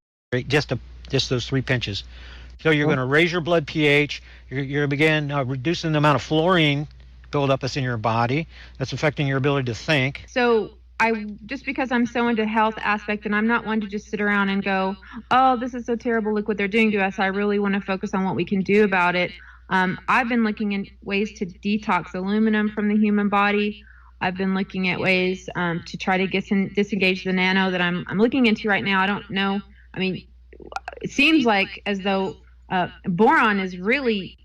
just those 3 pinches. So you're going to raise your blood pH. You're going to begin reducing the amount of fluorine buildup that's in your body. That's affecting your ability to think. So just because I'm so into health aspect, and I'm not one to just sit around and go, oh, this is so terrible, look what they're doing to us. I really want to focus on what we can do about it. I've been looking at ways to detox aluminum from the human body. I've been looking at ways to try to disengage the nano that I'm looking into right now. I don't know. I mean, it seems like as though boron is really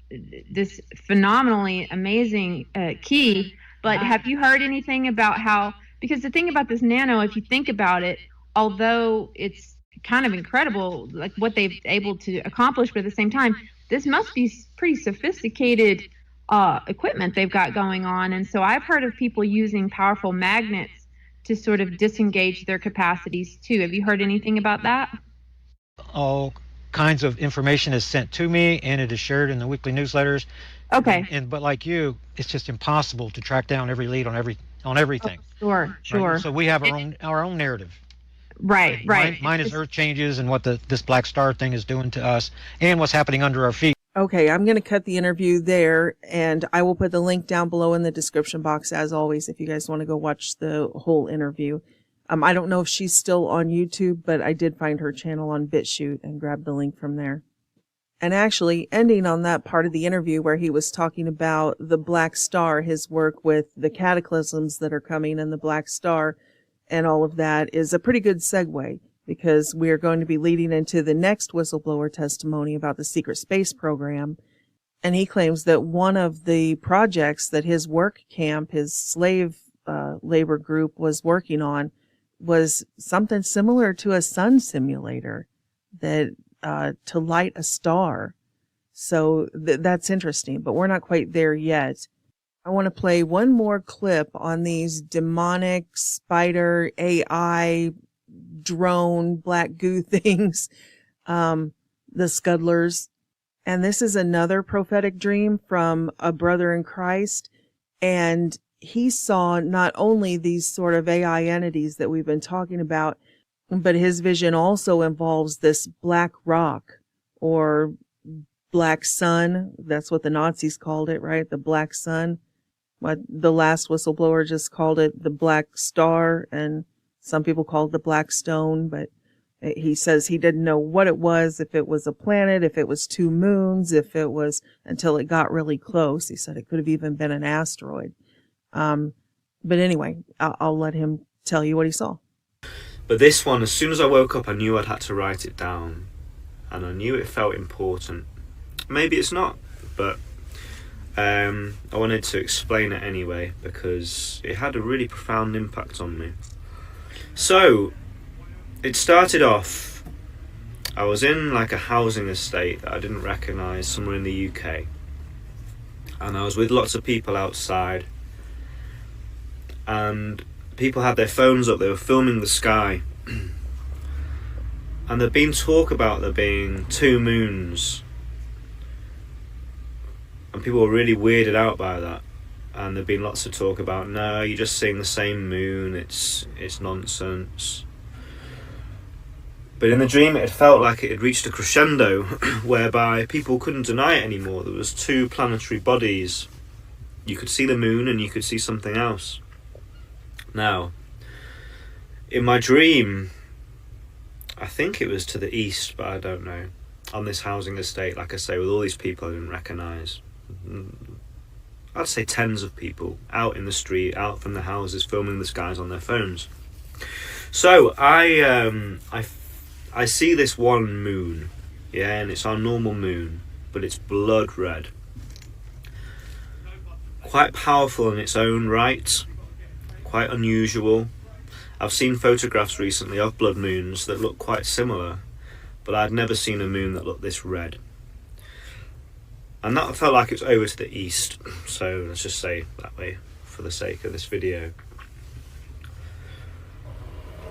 this phenomenally amazing key. But have you heard anything about how, because the thing about this nano, if you think about it, although it's kind of incredible, like what they've able to accomplish, but at the same time, this must be pretty sophisticated equipment they've got going on. And so I've heard of people using powerful magnets to sort of disengage their capacities too. Have you heard anything about that? All kinds of information is sent to me, and it is shared in the weekly newsletters. Okay. But like you, it's just impossible to track down every lead on everything. Oh, sure. Right? So we have our own narrative. Right. Mine is Earth changes and what this black star thing is doing to us, and what's happening under our feet. Okay, I'm going to cut the interview there, and I will put the link down below in the description box, as always, if you guys want to go watch the whole interview. I don't know if she's still on YouTube, but I did find her channel on BitChute and grabbed the link from there. And actually, ending on that part of the interview where he was talking about the black star, his work with the cataclysms that are coming and the black star and all of that, is a pretty good segue, because we are going to be leading into the next whistleblower testimony about the secret space program. And he claims that one of the projects that his work camp, his slave labor group, was working on was something similar to a sun simulator, that to light a star. So that's interesting, but we're not quite there yet. I want to play one more clip on these demonic spider AI drone black goo things, the Scudlers. And this is another prophetic dream from a brother in Christ. And he saw not only these sort of AI entities that we've been talking about, but his vision also involves this black rock or black sun. That's what the Nazis called it, right? The black sun. What the last whistleblower just called it the black star, and some people called it the black stone, but he says he didn't know what it was, if it was a planet, if it was 2 moons, if it was, until it got really close. He said it could have even been an asteroid. But anyway, I'll let him tell you what he saw. But this one, as soon as I woke up, I knew I'd had to write it down, and I knew it felt important. maybe it's not, but I wanted to explain it anyway because it had a really profound impact on me. So it started off, I was in like a housing estate that I didn't recognise somewhere in the UK, and I was with lots of people outside, and people had their phones up, they were filming the sky, and there'd been talk about there being 2 moons, and people were really weirded out by that. And there'd been lots of talk about, no, you're just seeing the same moon, it's nonsense. But in the dream it had felt like it had reached a crescendo whereby people couldn't deny it anymore. There was 2 planetary bodies. You could see the moon and you could see something else. Now, in my dream, I think it was to the east, but I don't know, on this housing estate, like I say, with all these people I didn't recognise. I'd say tens of people out in the street, out from the houses, filming the skies on their phones. So I see this one moon, yeah, and it's our normal moon, but it's blood red. Quite powerful in its own right, quite unusual. I've seen photographs recently of blood moons that look quite similar, but I'd never seen a moon that looked this red. And that felt like it was over to the east, so let's just say that way for the sake of this video.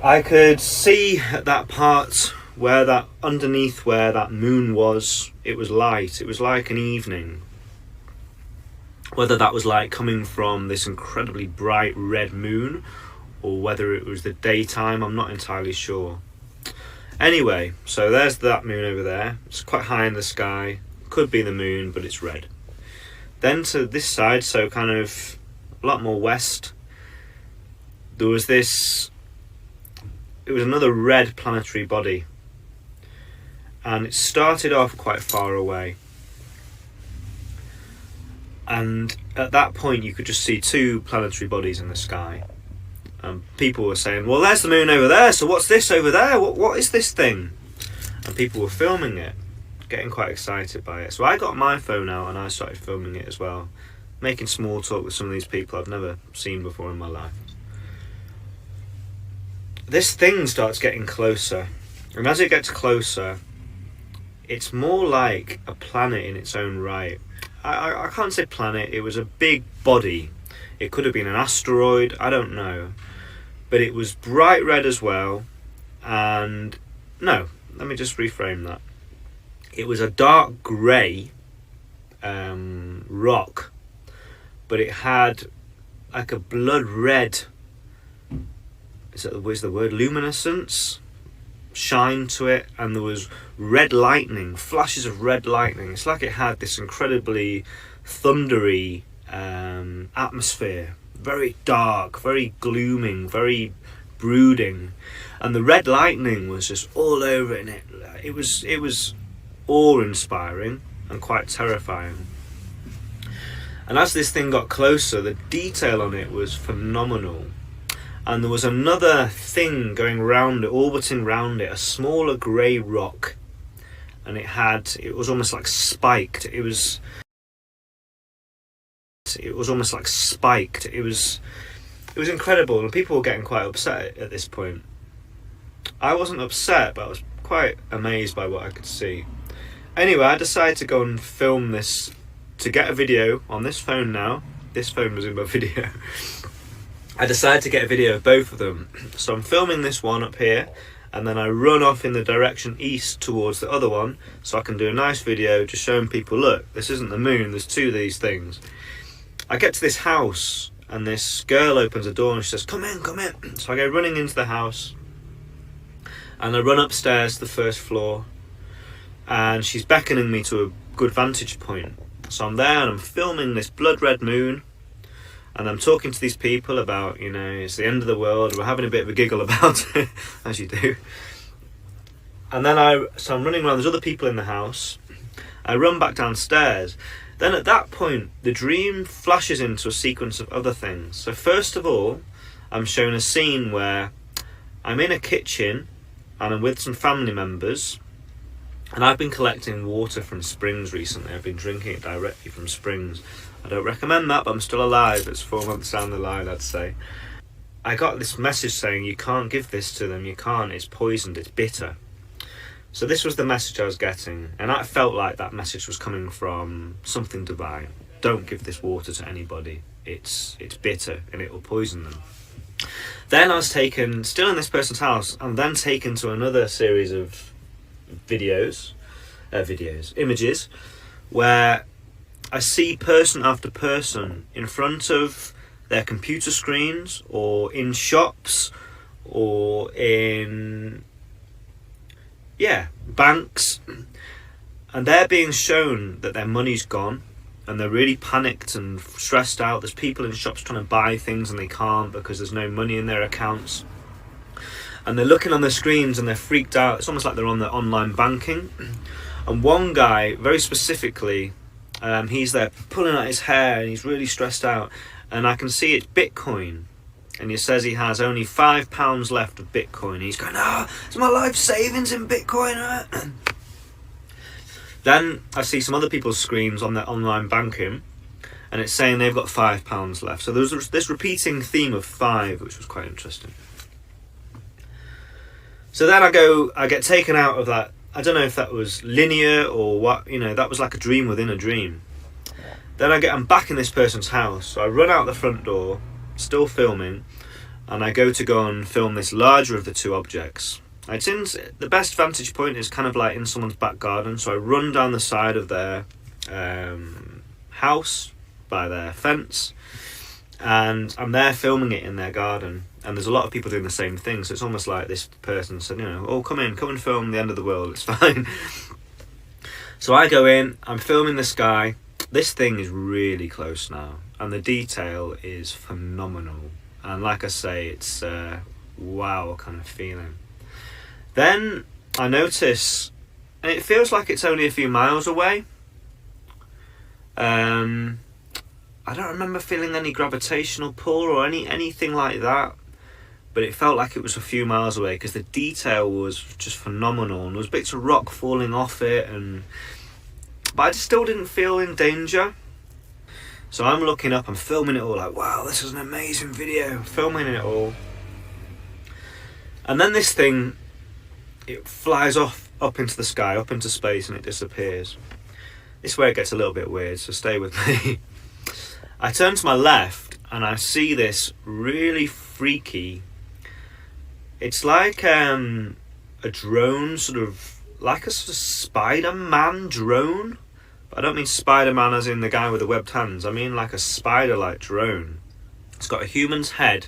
I could see at that part where that, underneath where that moon was, it was light. It was like an evening. Whether that was light coming from this incredibly bright red moon, or whether it was the daytime, I'm not entirely sure. Anyway, so there's that moon over there. It's quite high in the sky. Could be the moon, but it's red. Then to this side, so kind of a lot more west, there was this, it was another red planetary body, and it started off quite far away, and at that point you could just see 2 planetary bodies in the sky, and people were saying, well, there's the moon over there, so what's this over there, what is this thing? And people were filming it, getting quite excited by it. So I got my phone out and I started filming it as well, making small talk with some of these people I've never seen before in my life. This thing starts getting closer, and as it gets closer, it's more like a planet in its own right. I can't say planet, it was a big body. It could have been an asteroid, I don't know. But it was bright red as well, and no, let me just reframe that. It was a dark grey rock, but it had like a blood red, is the word luminescence? Shine to it, and there was red lightning, flashes of red lightning. It's like it had this incredibly thundery atmosphere, very dark, very glooming, very brooding, and the red lightning was just all over it. It was awe-inspiring and quite terrifying. And as this thing got closer, the detail on it was phenomenal. And there was another thing going round it, orbiting round it, a smaller grey rock, and it was almost like spiked. It was almost like spiked. It was incredible, and people were getting quite upset at this point. I wasn't upset, but I was quite amazed by what I could see. Anyway, I decided to go and film this, to get a video on this phone now. This phone was in my video. I decided to get a video of both of them. So I'm filming this one up here, and then I run off in the direction east towards the other one, so I can do a nice video just showing people, look, this isn't the moon, there's 2 of these things. I get to this house, and this girl opens the door and she says, come in, come in. So I go running into the house, and I run upstairs to the first floor, and she's beckoning me to a good vantage point. So I'm there and I'm filming this blood red moon, and I'm talking to these people about, you know, it's the end of the world. We're having a bit of a giggle about it, as you do. And then so I'm running around, there's other people in the house. I run back downstairs. Then at that point, the dream flashes into a sequence of other things. So first of all, I'm shown a scene where I'm in a kitchen and I'm with some family members, And I've been collecting water from springs recently. I've been drinking it directly from springs. I don't recommend that, but I'm still alive. It's 4 months down the line, I'd say. I got this message saying, you can't give this to them, you can't, it's poisoned, it's bitter. So this was the message I was getting, and I felt like that message was coming from something divine. Don't give this water to anybody, it's bitter and it will poison them. Then I was taken, still in this person's house, and then taken to another series of images, where I see person after person in front of their computer screens, or in shops, or in banks, and they're being shown that their money's gone, and they're really panicked and stressed out. There's people in shops trying to buy things and they can't because there's no money in their accounts, and they're looking on their screens and they're freaked out. It's almost like they're on their online banking. And one guy, very specifically, he's there pulling out his hair and he's really stressed out, and I can see it's Bitcoin, and he says he has only £5 left of Bitcoin. He's going, it's my life savings in Bitcoin. Then I see some other people's screens on their online banking, and it's saying they've got £5 left. So there was this repeating theme of 5, which was quite interesting. So then I get taken out of that. I don't know if that was linear or what, that was like a dream within a dream. Then I'm back in this person's house, so I run out the front door, still filming, and I go and film this larger of the two objects. It's in the best vantage point is kind of like in someone's back garden, so I run down the side of their house by their fence, and I'm there filming it in their garden. And there's a lot of people doing the same thing, so it's almost like this person said, come and film the end of the world, it's fine. So I go in, I'm filming this guy. This thing is really close now, and the detail is phenomenal. And like I say, it's wow kind of feeling. Then I notice, and it feels like it's only a few miles away. I don't remember feeling any gravitational pull or anything like that, but it felt like it was a few miles away because the detail was just phenomenal, and there was bits of rock falling off it, but I just still didn't feel in danger. So I'm looking up, I'm filming it all, like, wow, this is an amazing video, filming it all. And then this thing, it flies off up into the sky, up into space, and it disappears. This is where it gets a little bit weird, so stay with me. I turn to my left and I see this really freaky, it's like a drone, sort of like a sort of Spider-Man drone. But I don't mean Spider-Man as in the guy with the webbed hands, I mean like a spider-like drone. It's got a human's head,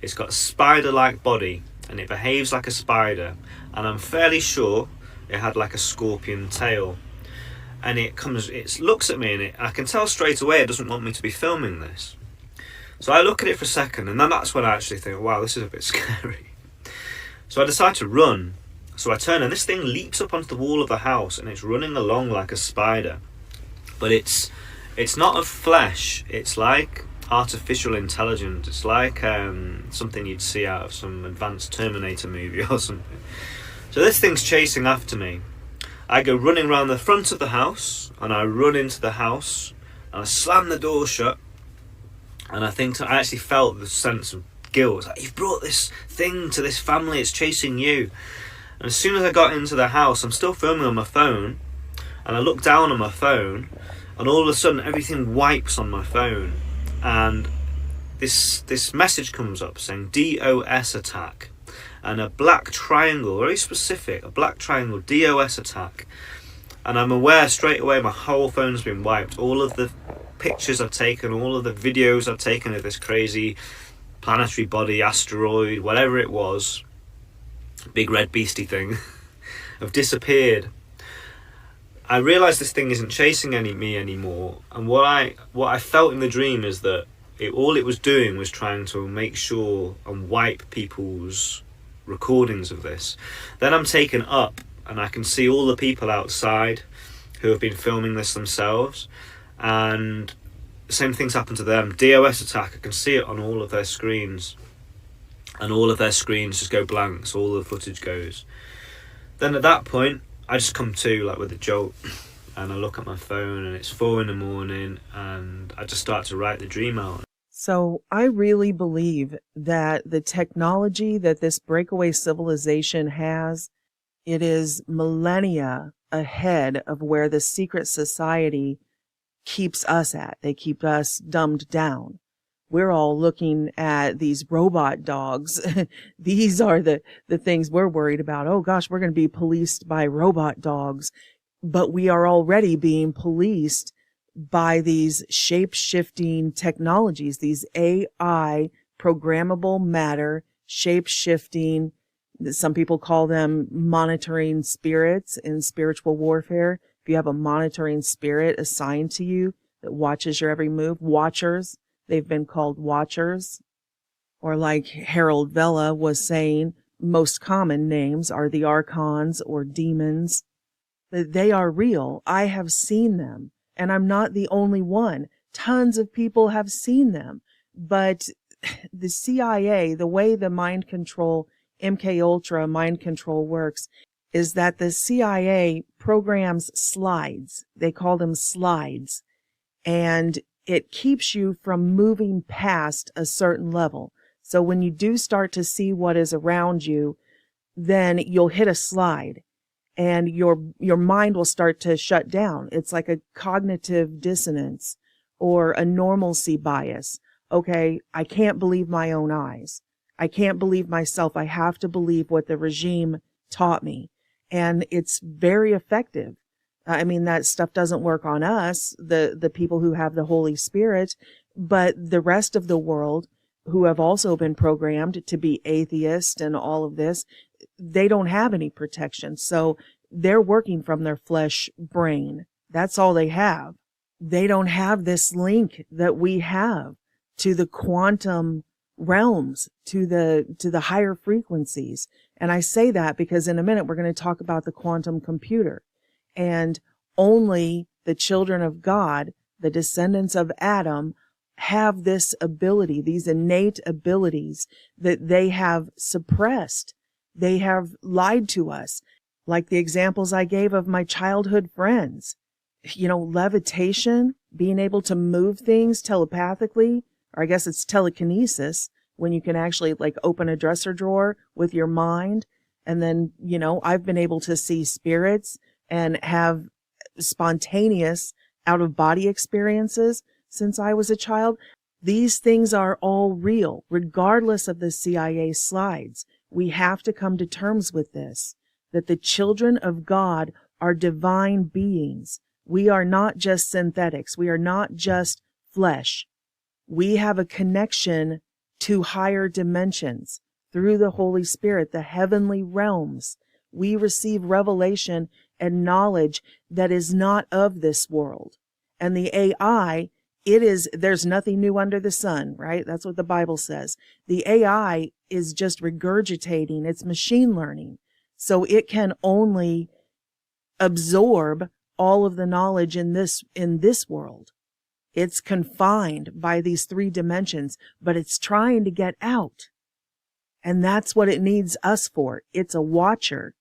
it's got a spider-like body, and it behaves like a spider, and I'm fairly sure it had like a scorpion tail. And it looks at me, and I can tell straight away it doesn't want me to be filming this. So I look at it for a second, and then that's when I actually think, wow, this is a bit scary. So I decide to run. So I turn, and this thing leaps up onto the wall of the house, and it's running along like a spider. But it's not of flesh, it's like artificial intelligence. It's like something you'd see out of some advanced Terminator movie or something. So this thing's chasing after me. I go running around the front of the house, and I run into the house, and I slam the door shut, and I actually felt the sense of guilt. Like, you've brought this thing to this family, it's chasing you. And as soon as I got into the house, I'm still filming on my phone, and I look down on my phone, and all of a sudden everything wipes on my phone, and this message comes up saying DOS attack, and a black triangle, very specific, a black triangle, DOS attack. And I'm aware straight away my whole phone's been wiped. All of the pictures I've taken, all of the videos I've taken of this crazy planetary body, asteroid, whatever it was, big red beastie thing, have disappeared. I realised this thing isn't chasing me anymore, and what I felt in the dream is that all it was doing was trying to make sure and wipe people's recordings of this. Then I'm taken up, and I can see all the people outside who have been filming this themselves, and the same things happen to them. DOS attack, I can see it on all of their screens, and all of their screens just go blank, so all the footage goes. Then at that point, I just come to like with a jolt, and I look at my phone and it's 4 a.m, and I just start to write the dream out. So I really believe that the technology that this breakaway civilization has, it is millennia ahead of where the secret society keeps us at. They keep us dumbed down. We're all looking at these robot dogs. These are the things we're worried about. Oh gosh, we're going to be policed by robot dogs. But we are already being policed by these shape-shifting technologies, these AI, programmable matter, shape-shifting, some people call them monitoring spirits in spiritual warfare. If you have a monitoring spirit assigned to you that watches your every move, watchers, they've been called watchers. Or like Harold Vella was saying, most common names are the archons or demons. They are real. I have seen them. And I'm not the only one. Tons of people have seen them. But the CIA, the way the mind control, MK Ultra mind control works, is that the CIA programs slides. They call them slides. And it keeps you from moving past a certain level. So when you do start to see what is around you, then you'll hit a slide. And your mind will start to shut down. It's like a cognitive dissonance or a normalcy bias. Okay, I can't believe my own eyes. I can't believe myself. I have to believe what the regime taught me. And it's very effective. I mean, that stuff doesn't work on us, the people who have the Holy Spirit, but the rest of the world who have also been programmed to be atheist and all of this, they don't have any protection. So they're working from their flesh brain. That's all they have. They don't have this link that we have to the quantum realms, to the higher frequencies. And I say that because in a minute we're going to talk about the quantum computer. And only the children of God, the descendants of Adam, have this ability, these innate abilities that they have suppressed. They have lied to us. Like the examples I gave of my childhood friends, levitation, being able to move things telepathically, or I guess it's telekinesis, when you can actually like open a dresser drawer with your mind. And then, I've been able to see spirits and have spontaneous out of body experiences since I was a child. These things are all real, regardless of the CIA slides. We have to come to terms with this, that the children of God are divine beings. We are not just synthetics. We are not just flesh. We have a connection to higher dimensions through the Holy Spirit, the heavenly realms. We receive revelation and knowledge that is not of this world. And the AI, there's nothing new under the sun, right? That's what the Bible says. The AI is just regurgitating. It's machine learning. So it can only absorb all of the knowledge in this world. It's confined by these 3 dimensions, but it's trying to get out. And that's what it needs us for. It's a watcher.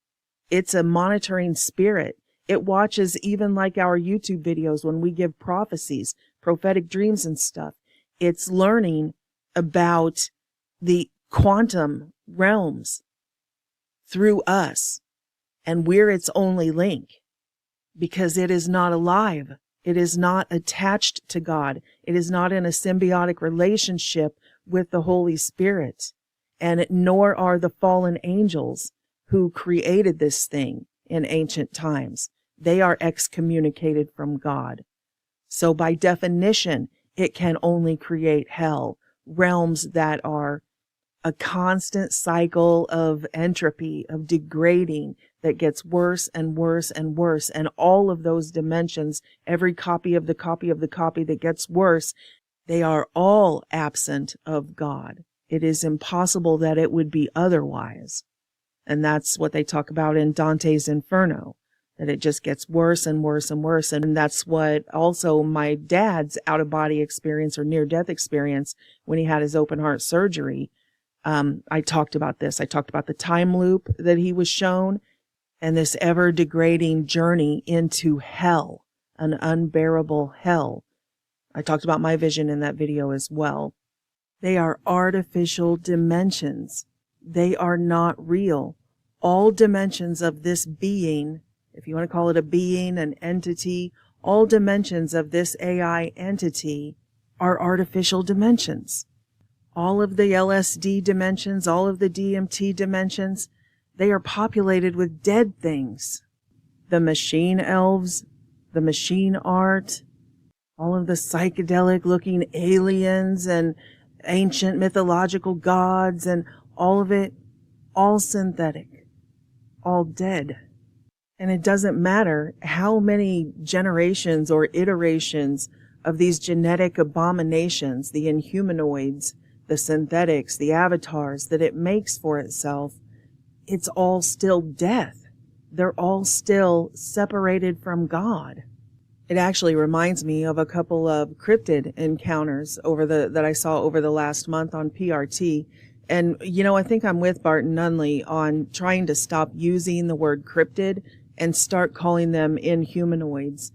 It's a monitoring spirit. It watches even like our YouTube videos when we give prophecies, prophetic dreams and stuff. It's learning about the quantum realms through us. And we're its only link because it is not alive. It is not attached to God. It is not in a symbiotic relationship with the Holy Spirit. And nor are the fallen angels who created this thing in ancient times. They are excommunicated from God. So by definition, it can only create hell, realms that are a constant cycle of entropy, of degrading that gets worse and worse and worse. And all of those dimensions, every copy of the copy of the copy that gets worse, they are all absent of God. It is impossible that it would be otherwise. And that's what they talk about in Dante's Inferno, that it just gets worse and worse and worse. And that's what also my dad's out-of-body experience or near-death experience when he had his open heart surgery. I talked about this. I talked about the time loop that he was shown. and this ever degrading journey into hell, an unbearable hell. I talked about my vision in that video as well. They are artificial dimensions. They are not real. All dimensions of this being, if you want to call it a being, an entity, all dimensions of this AI entity are artificial dimensions. All of the LSD dimensions, all of the DMT dimensions, they are populated with dead things. The machine elves, the machine art, all of the psychedelic looking aliens and ancient mythological gods, and all of it, all synthetic, all dead. And it doesn't matter how many generations or iterations of these genetic abominations, the inhumanoids, the synthetics, the avatars that it makes for itself, it's all still death. They're all still separated from God. It actually reminds me of a couple of cryptid encounters that I saw over the last month on PRT. And, I think I'm with Barton Nunley on trying to stop using the word cryptid and start calling them inhumanoids,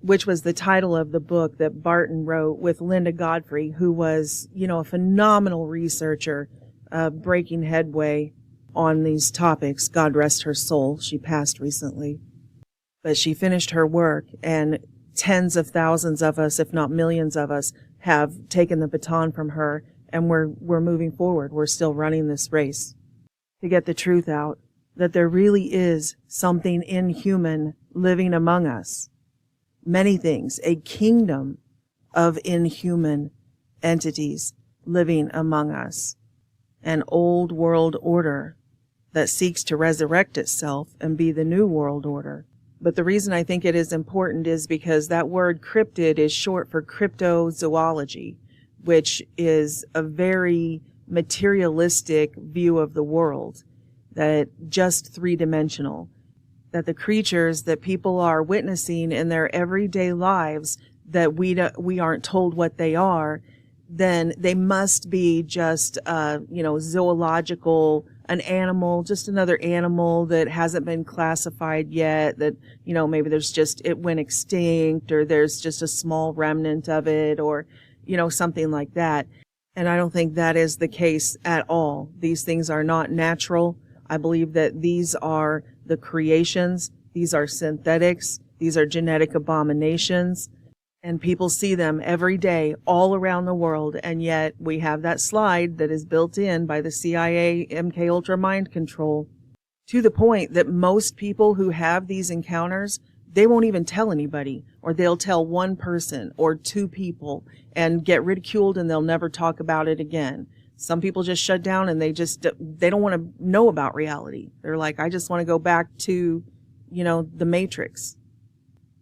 which was the title of the book that Barton wrote with Linda Godfrey, who was, a phenomenal researcher, breaking headway on these topics. God rest her soul. She passed recently. But she finished her work, and tens of thousands of us, if not millions of us, have taken the baton from her, and we're moving forward. We're still running this race to get the truth out, that there really is something inhuman living among us. Many things, a kingdom of inhuman entities living among us, an old world order that seeks to resurrect itself and be the new world order. But the reason I think it is important is because that word cryptid is short for cryptozoology, which is a very materialistic view of the world, that just three-dimensional, that the creatures that people are witnessing in their everyday lives, that we aren't told what they are, then they must be just, zoological, an animal, just another animal that hasn't been classified yet, that, maybe it went extinct, or there's just a small remnant of it, or, something like that. And I don't think that is the case at all. These things are not natural. I believe that these are the creations. These are synthetics. These are genetic abominations. And people see them every day all around the world. And yet we have that slide that is built in by the CIA MK Ultra mind control, to the point that most people who have these encounters, they won't even tell anybody, or they'll tell one person or two people and get ridiculed, and they'll never talk about it again. Some people just shut down, and they don't want to know about reality. They're like, I just want to go back to, the Matrix.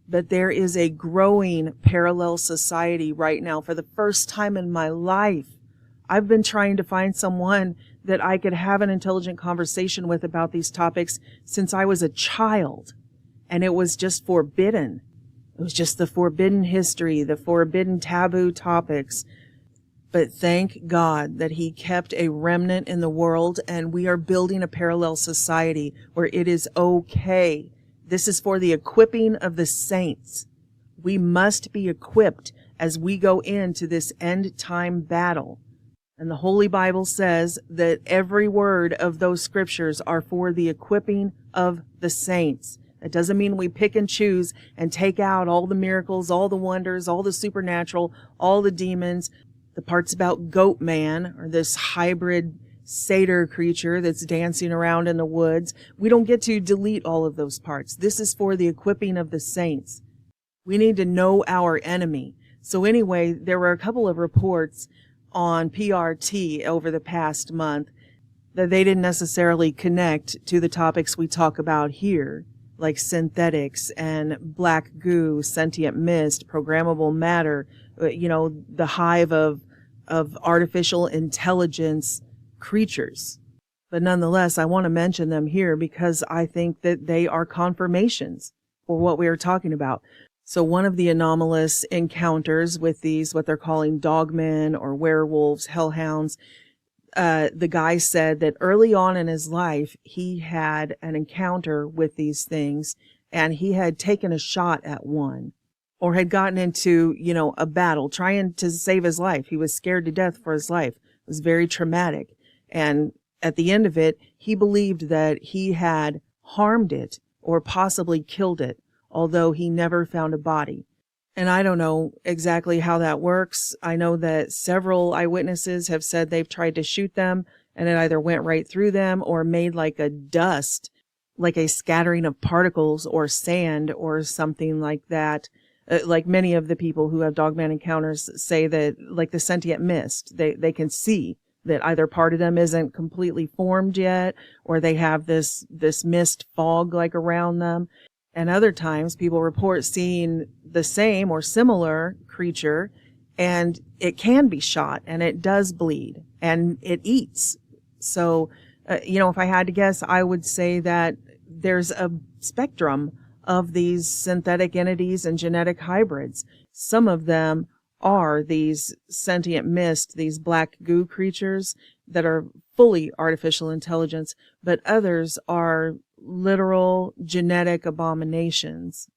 But there is a growing parallel society right now. For the first time in my life, I've been trying to find someone that I could have an intelligent conversation with about these topics since I was a child. And it was just forbidden. It was just the forbidden history, the forbidden taboo topics. But thank God that he kept a remnant in the world, and we are building a parallel society where it is okay. This is for the equipping of the saints. We must be equipped as we go into this end time battle. And the Holy Bible says that every word of those scriptures are for the equipping of the saints. That doesn't mean we pick and choose and take out all the miracles, all the wonders, all the supernatural, all the demons, the parts about goat man, or this hybrid satyr creature that's dancing around in the woods. We don't get to delete all of those parts. This is for the equipping of the saints. We need to know our enemy. So anyway, there were a couple of reports on PRT over the past month that they didn't necessarily connect to the topics we talk about here, like synthetics and black goo, sentient mist, programmable matter, the hive of artificial intelligence creatures. But nonetheless, I want to mention them here because I think that they are confirmations for what we are talking about. So one of the anomalous encounters with these, what they're calling dogmen or werewolves, hellhounds, the guy said that early on in his life, he had an encounter with these things, and he had taken a shot at one, or had gotten into, a battle trying to save his life. He was scared to death for his life. It was very traumatic. And at the end of it, he believed that he had harmed it or possibly killed it, although he never found a body. And I don't know exactly how that works. I know that several eyewitnesses have said they've tried to shoot them, and it either went right through them or made like a dust, like a scattering of particles or sand or something like that. Like many of the people who have dogman encounters say that, like the sentient mist, they can see that either part of them isn't completely formed yet, or they have this mist fog like around them. And other times people report seeing the same or similar creature, and it can be shot, and it does bleed, and it eats. So, if I had to guess, I would say that there's a spectrum of these synthetic entities and genetic hybrids. Some of them are these sentient mist, these black goo creatures that are fully artificial intelligence, but others are literal genetic abominations.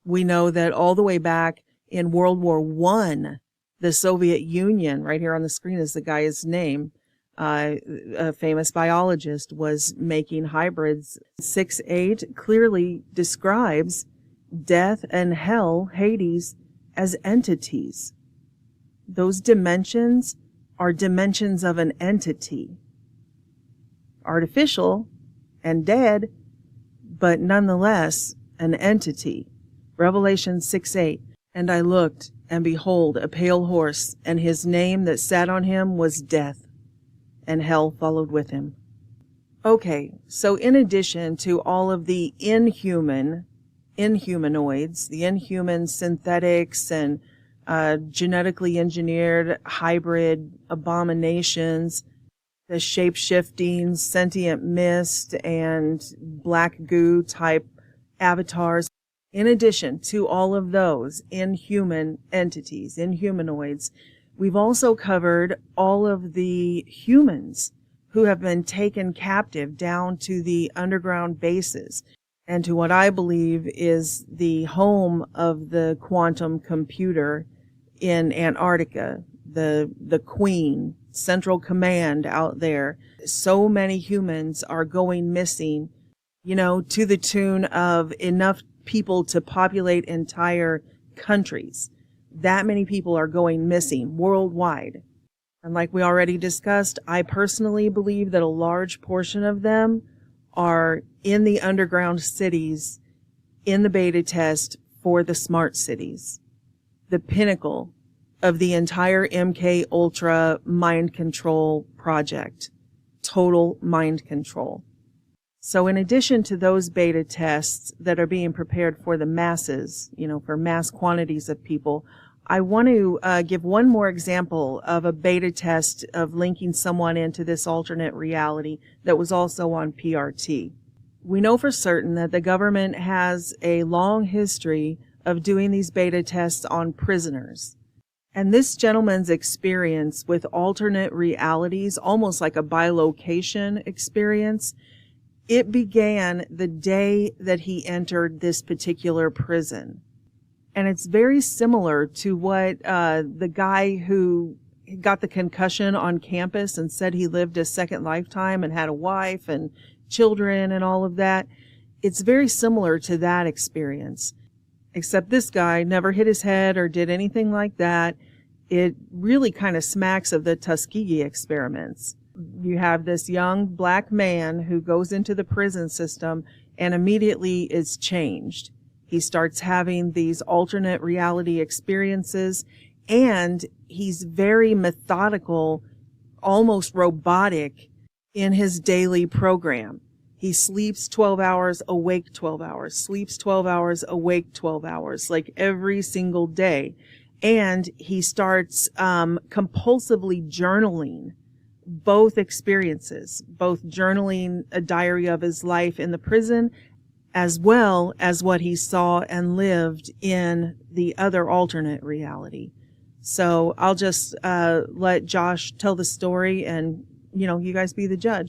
We know that all the way back in World War I, the Soviet Union, right here on the screen is the guy's name, a famous biologist, was making hybrids. 6.8 clearly describes death and hell, Hades, as entities. Those dimensions are dimensions of an entity. Artificial and dead, but nonetheless an entity. Revelation 6:8. And I looked, and behold, a pale horse, and his name that sat on him was Death, and hell followed with him. Okay, so in addition to all of the inhumanoids, the inhuman synthetics and genetically engineered hybrid abominations, the shape-shifting sentient mist and black goo type avatars, in addition to all of those inhuman entities, inhumanoids, we've also covered all of the humans who have been taken captive down to the underground bases and to what I believe is the home of the quantum computer in Antarctica, the Queen, Central Command out there. So many humans are going missing, to the tune of enough people to populate entire countries. That many people are going missing worldwide. And like we already discussed, I personally believe that a large portion of them are in the underground cities in the beta test for the smart cities, the pinnacle of the entire MK Ultra mind control project, total mind control. So in addition to those beta tests that are being prepared for the masses, for mass quantities of people, I want to give one more example of a beta test of linking someone into this alternate reality that was also on PRT. We know for certain that the government has a long history of doing these beta tests on prisoners. And this gentleman's experience with alternate realities, almost like a bilocation experience, it began the day that he entered this particular prison. And it's very similar to what the guy who got the concussion on campus and said he lived a second lifetime and had a wife and children and all of that. It's very similar to that experience, except this guy never hit his head or did anything like that. It really kind of smacks of the Tuskegee experiments. You have this young black man who goes into the prison system and immediately is changed. He starts having these alternate reality experiences, and he's very methodical, almost robotic in his daily program. He sleeps 12 hours, awake 12 hours, sleeps 12 hours, awake 12 hours, like every single day. And he starts compulsively journaling both experiences, both journaling a diary of his life in the prison, as well as what he saw and lived in the other alternate reality. So I'll just let Josh tell the story, and you guys be the judge.